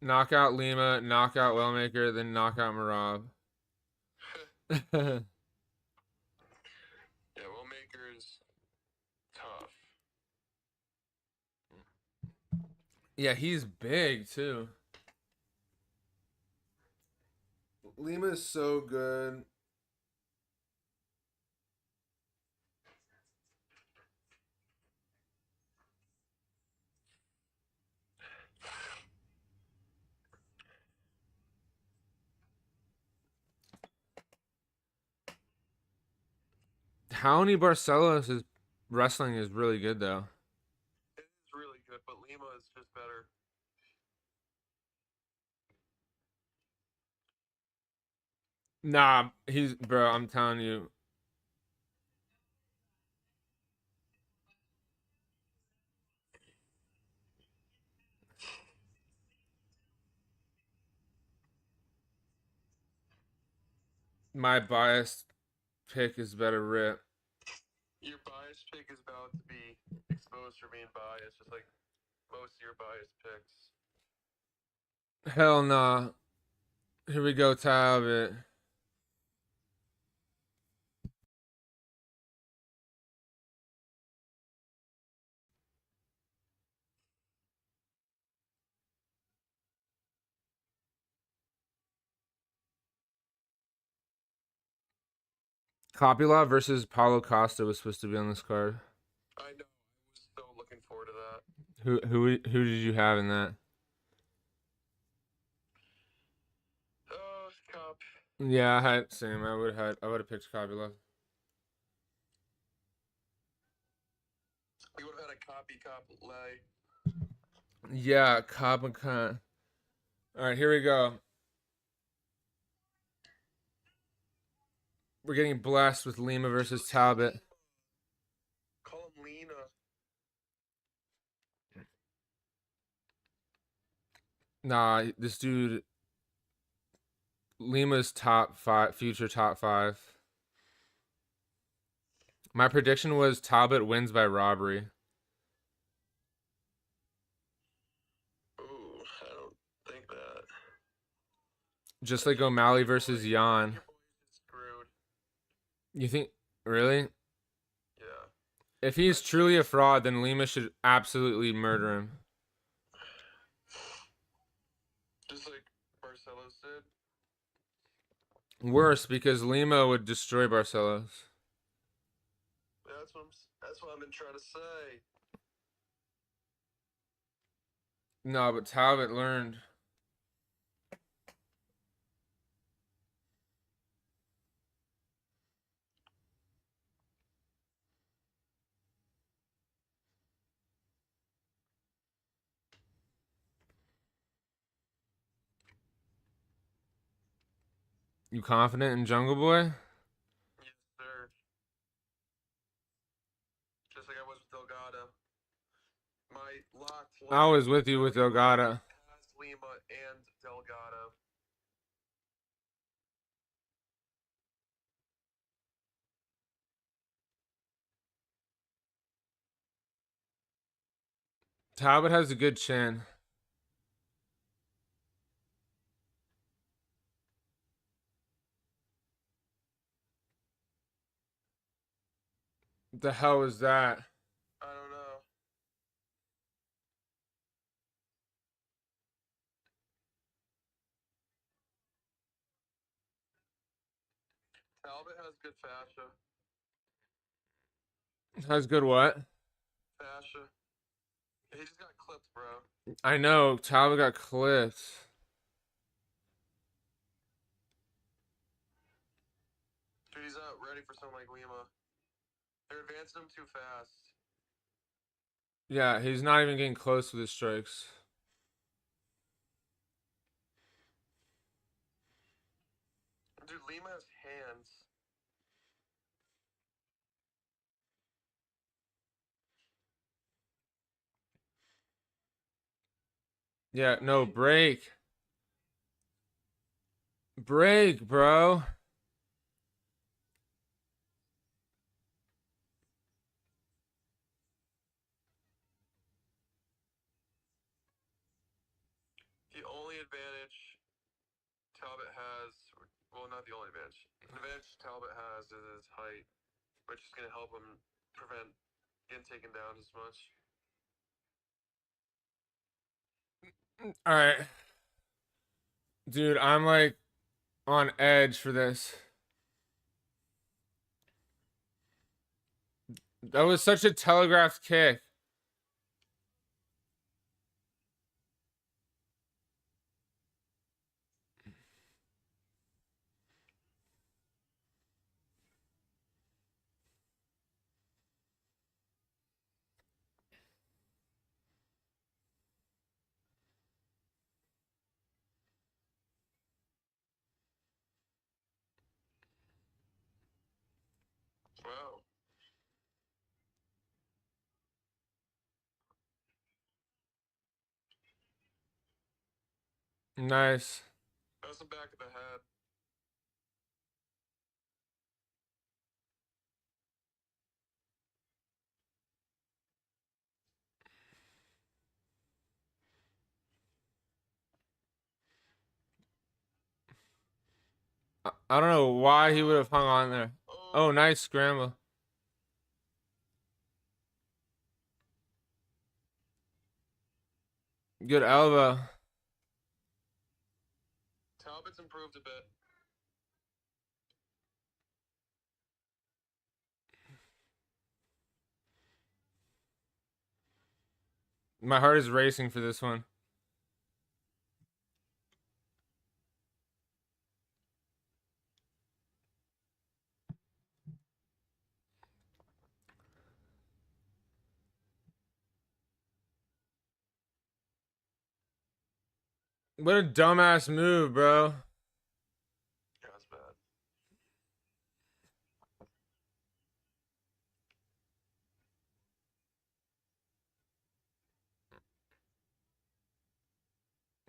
[SPEAKER 1] Knock out Lima, knock out Wellmaker, then knock out Marab.
[SPEAKER 4] Yeah, Wellmaker is tough.
[SPEAKER 1] Yeah, he's big too. Lima's so good. Tony Barcelos' wrestling is really good though.
[SPEAKER 4] It is really good, but Lima is just better.
[SPEAKER 1] Nah, bro, I'm telling you. My biased pick is better Rip.
[SPEAKER 4] Your biased pick is about to be exposed for being biased, just like most of your biased picks.
[SPEAKER 1] Hell nah. Here we go, Talbot. Coppola versus Paulo Costa was supposed to be on this card.
[SPEAKER 4] I know. I was so looking forward to that.
[SPEAKER 1] Who did you have in that?
[SPEAKER 4] Cop.
[SPEAKER 1] Yeah, I had same. I would have picked Coppola.
[SPEAKER 4] We would have had a cop lay.
[SPEAKER 1] Yeah, Cobb and Khan. All right, here we go. We're getting blessed with Lima versus Talbot.
[SPEAKER 4] Call him Lena.
[SPEAKER 1] Nah, this dude. Lima's top 5, future top 5. My prediction was Talbot wins by robbery.
[SPEAKER 4] Ooh, I don't think that.
[SPEAKER 1] Just like O'Malley versus Jan.
[SPEAKER 4] Your boy is screwed.
[SPEAKER 1] You think really?
[SPEAKER 4] Yeah.
[SPEAKER 1] If he's truly a fraud, then Lima should absolutely murder him.
[SPEAKER 4] Just like Barcelos did.
[SPEAKER 1] Worse, because Lima would destroy Barcelos.
[SPEAKER 4] That's what I've been trying to say.
[SPEAKER 1] No, but Talbot learned. You confident in Jungle Boy?
[SPEAKER 4] Yes, sir. Just like I was with Delgado. My locked
[SPEAKER 1] I was with you with Delgado.
[SPEAKER 4] has Lima and Delgado.
[SPEAKER 1] Talbot has a good chin. What the hell was that?
[SPEAKER 4] I don't know. Talbot has good fascia.
[SPEAKER 1] Has good what?
[SPEAKER 4] Fascia. He just got clipped, bro.
[SPEAKER 1] I know Talbot got clipped.
[SPEAKER 4] Dude, he's not ready for someone like Lima. They're advancing him too fast.
[SPEAKER 1] Yeah, he's not even getting close with his strikes.
[SPEAKER 4] Dude, Lima has hands.
[SPEAKER 1] Yeah, no, break. Break, bro.
[SPEAKER 4] The only advantage Talbot has, well, not the only advantage. The advantage Talbot has is his height, which is going to help him prevent getting taken down as much.
[SPEAKER 1] All right. Dude, I'm like on edge for this. That was such a telegraphed kick.
[SPEAKER 4] Wow.
[SPEAKER 1] Nice.
[SPEAKER 4] That was the back of the head.
[SPEAKER 1] I don't know why he would have hung on there. Oh, nice scramble. Good elbow.
[SPEAKER 4] Talbot's improved a bit.
[SPEAKER 1] My heart is racing for this one. What a dumbass move, bro.
[SPEAKER 4] Yeah, that's bad.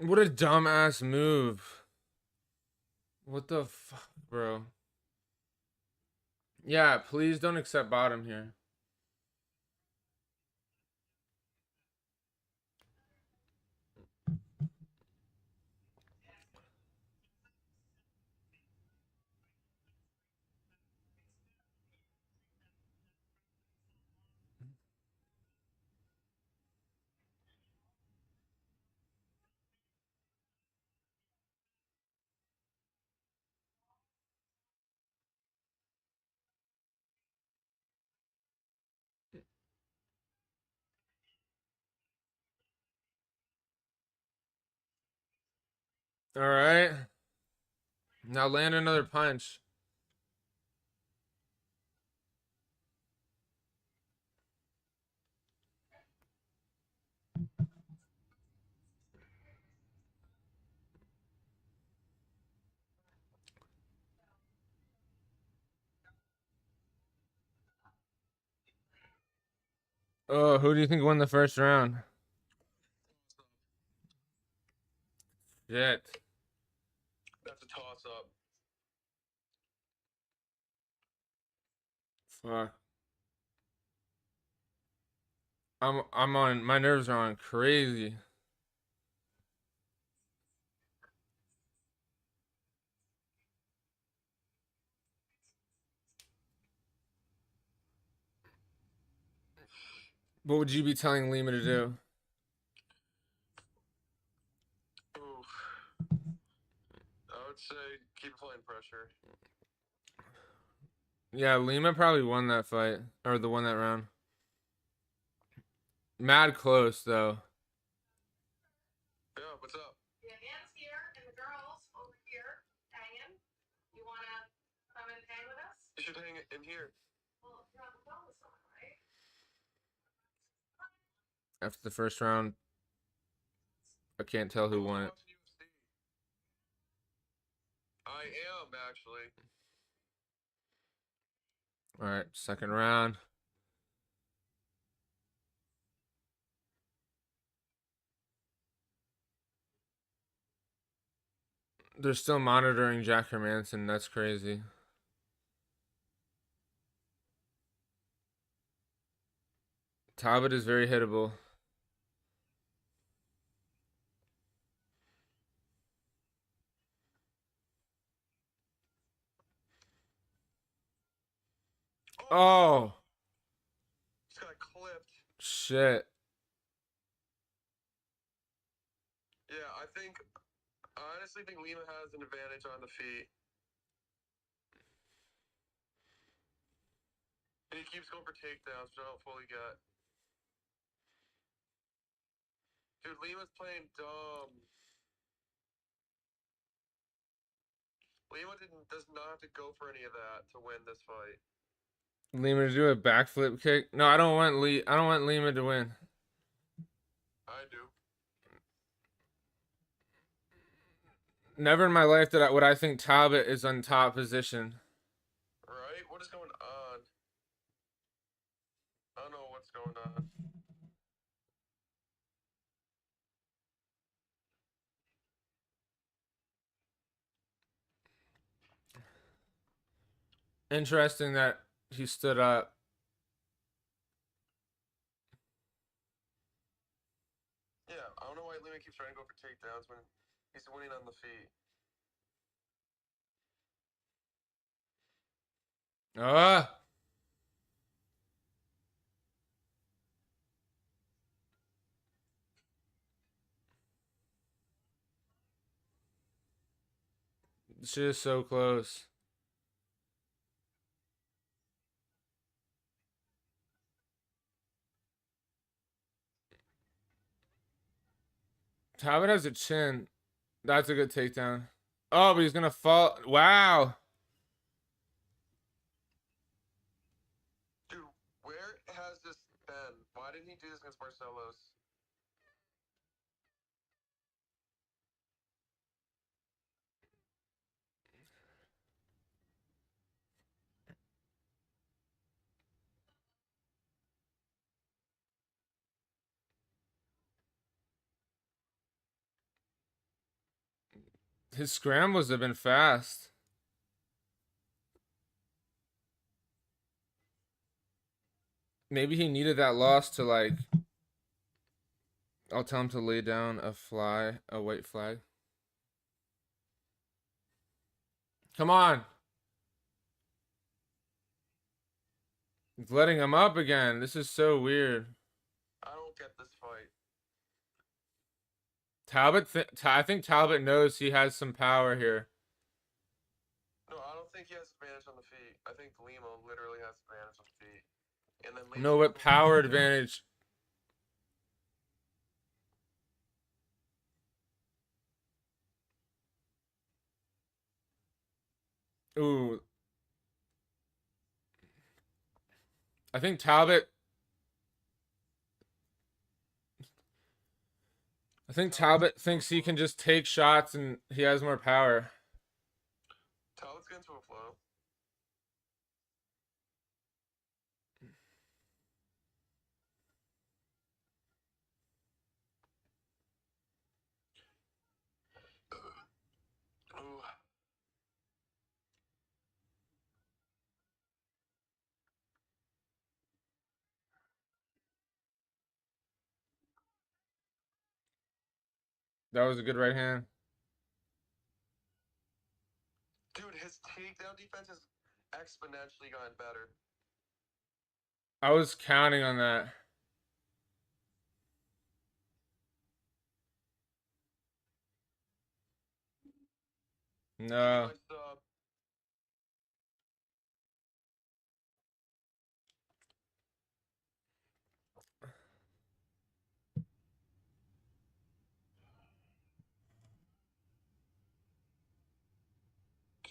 [SPEAKER 1] What a dumbass move. What the fuck, bro? Yeah, please don't accept bottom here. All right. Now land another punch. Oh, who do you think won the first round? Shit.
[SPEAKER 4] That's a toss up.
[SPEAKER 1] Fuck. I'm on, my nerves are on crazy. What would you be telling Lima to do?
[SPEAKER 4] Oof. I would say keep applying pressure.
[SPEAKER 1] Yeah, Lima probably won that fight or the won that round. Mad close though.
[SPEAKER 4] Yeah, what's up?
[SPEAKER 6] The man's here and the girls over here hanging. You wanna come and hang with us?
[SPEAKER 4] You should hang in here.
[SPEAKER 6] Well, you're on the phone with someone, right?
[SPEAKER 1] After the first round, I can't tell who won it.
[SPEAKER 4] Watching UFC. I am actually.
[SPEAKER 1] All right, second round. They're still monitoring Jack Hermanson. That's crazy. Talbot is very hittable. Oh,
[SPEAKER 4] Just got clipped.
[SPEAKER 1] shit.
[SPEAKER 4] Yeah, I honestly think Lima has an advantage on the feet. And he keeps going for takedowns, which I don't fully get. Dude, Lima's playing dumb. Lima does not have to go for any of that to win this fight.
[SPEAKER 1] Lima to do a backflip kick. No, I don't want I don't want Lima to win.
[SPEAKER 4] I do.
[SPEAKER 1] Never in my life would I think Talbot is on top position.
[SPEAKER 4] Right? What is going on? I don't know what's going on.
[SPEAKER 1] Interesting that he stood up.
[SPEAKER 4] Yeah, I don't know why Lima keeps trying to go for takedowns when he's winning on the feet.
[SPEAKER 1] Ah. This shit is so close. Talbot has a chin. That's a good takedown. Oh, but he's gonna fall. Wow.
[SPEAKER 4] Dude, where has this been? Why didn't he do this against Barcelos?
[SPEAKER 1] His scrambles have been fast. Maybe he needed that loss to like. I'll tell him to lay down a white flag. Come on. He's letting him up again. This is so weird.
[SPEAKER 4] I don't get this fight.
[SPEAKER 1] I think Talbot knows he has some power here.
[SPEAKER 4] No, I don't think he has advantage on the feet. I think Lima literally has advantage on the feet. And then Lima
[SPEAKER 1] No, what power advantage? Ooh. I think Talbot thinks he can just take shots and he has more power.
[SPEAKER 4] Talbot's getting to a flow. Ooh.
[SPEAKER 1] That was a good right hand.
[SPEAKER 4] Dude, his takedown defense has exponentially gotten better.
[SPEAKER 1] I was counting on that. No.
[SPEAKER 4] Nice sub.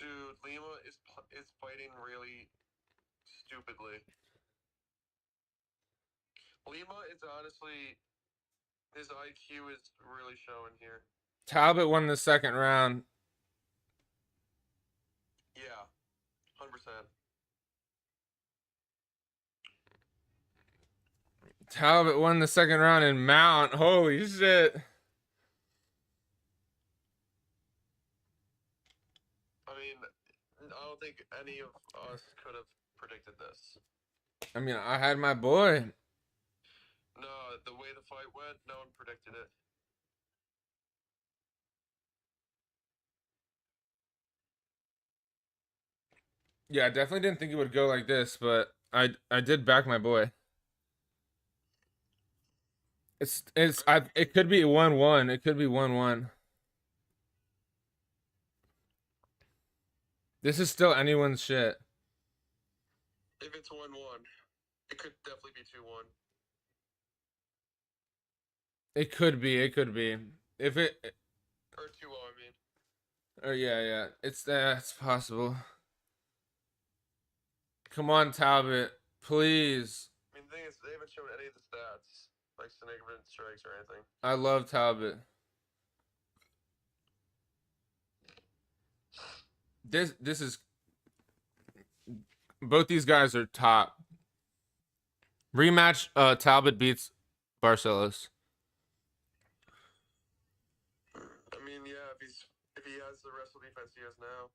[SPEAKER 7] Dude, Lima is fighting really stupidly. Lima is honestly, his IQ is really showing here.
[SPEAKER 1] Talbot won the second round.
[SPEAKER 7] Yeah, 100%.
[SPEAKER 1] Talbot won the second round in Mount. Holy shit.
[SPEAKER 7] I mean, I don't think any of us could have predicted this.
[SPEAKER 1] I mean, I had my boy.
[SPEAKER 7] No, the way the fight went, no one predicted it.
[SPEAKER 1] Yeah, I definitely didn't think it would go like this, but I did back my boy. It could be 1-1. It could be 1-1. This is still anyone's shit.
[SPEAKER 7] If it's 1-1, it could definitely be 2-1.
[SPEAKER 1] It could be. It could be. If it
[SPEAKER 7] Or 2-0, I mean.
[SPEAKER 1] or yeah. It's possible. Come on, Talbot. Please.
[SPEAKER 7] I mean, the thing is, they haven't shown any of the stats, like significant strikes or anything.
[SPEAKER 1] I love Talbot. This is both these guys are top. Rematch Talbot beats Barcelos.
[SPEAKER 7] I mean, yeah, if he has the wrestle defense he has now.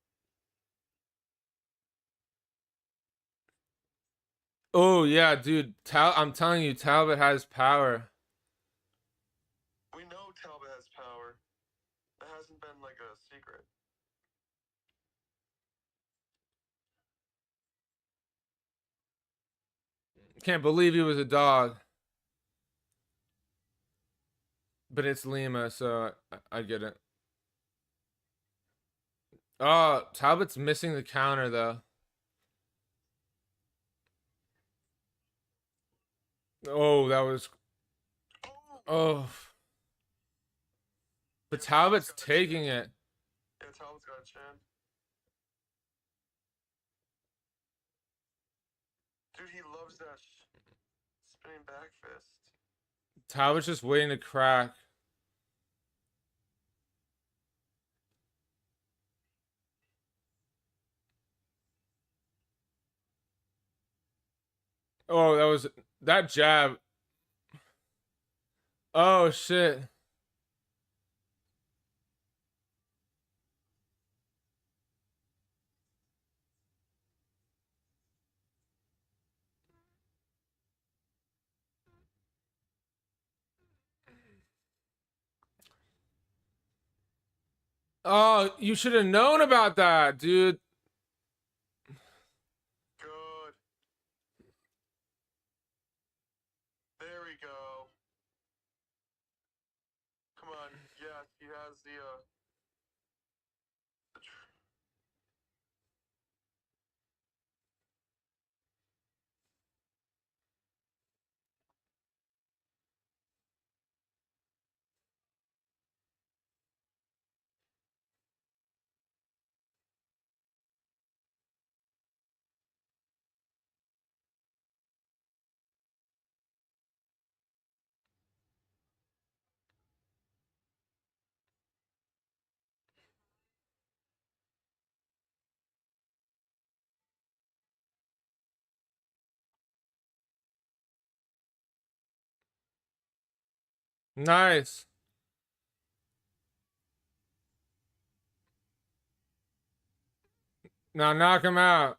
[SPEAKER 1] Oh yeah, dude. I'm telling you, Talbot has power.
[SPEAKER 7] We know Talbot has power. That hasn't been like a secret.
[SPEAKER 1] Can't believe he was a dog. But it's Lima, so I get it. Oh, Talbot's missing the counter though. Oh, that was. Oh. But Talbot's taking it.
[SPEAKER 7] Yeah, Talbot's got a chin. Dude, he loves that spinning back fist.
[SPEAKER 1] Talbot's just waiting to crack. Oh, that jab. Oh shit. Oh, you should have known about that, dude.
[SPEAKER 7] Good. There we go. Come on. Yeah, he has the
[SPEAKER 1] Nice. Now knock him out.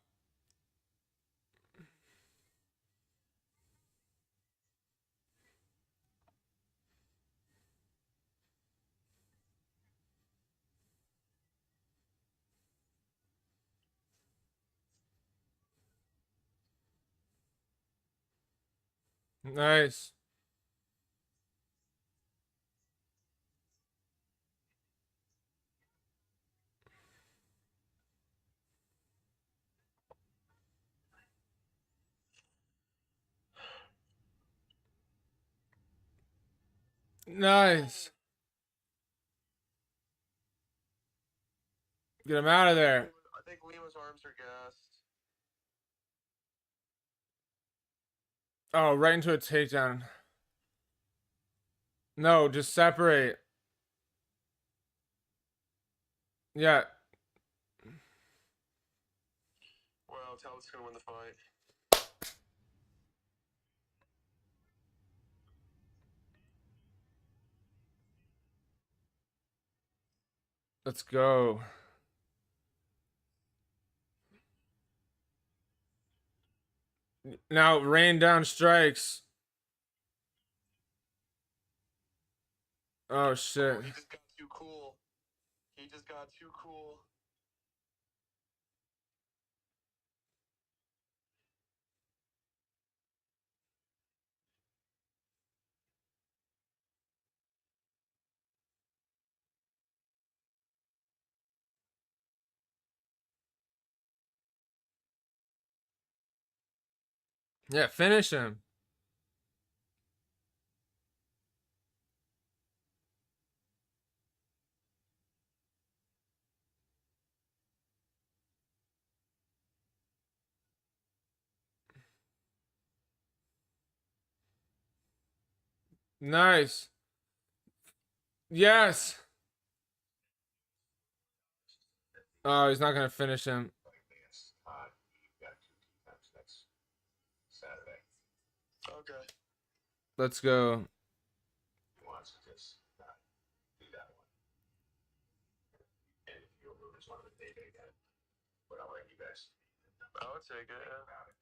[SPEAKER 1] Nice. Nice. Get him out of there.
[SPEAKER 7] I think Lima's arms are gassed.
[SPEAKER 1] Oh, right into a takedown. No, just separate. Yeah.
[SPEAKER 7] Wow, Talbot's gonna win the fight.
[SPEAKER 1] Let's go. Now rain down strikes. Oh shit.
[SPEAKER 7] Oh, he just got too cool. He just got too cool.
[SPEAKER 1] Yeah, finish him. Nice. Yes. Oh, he's not gonna finish him.
[SPEAKER 7] Okay.
[SPEAKER 1] Let's go.
[SPEAKER 7] I would take it, yeah.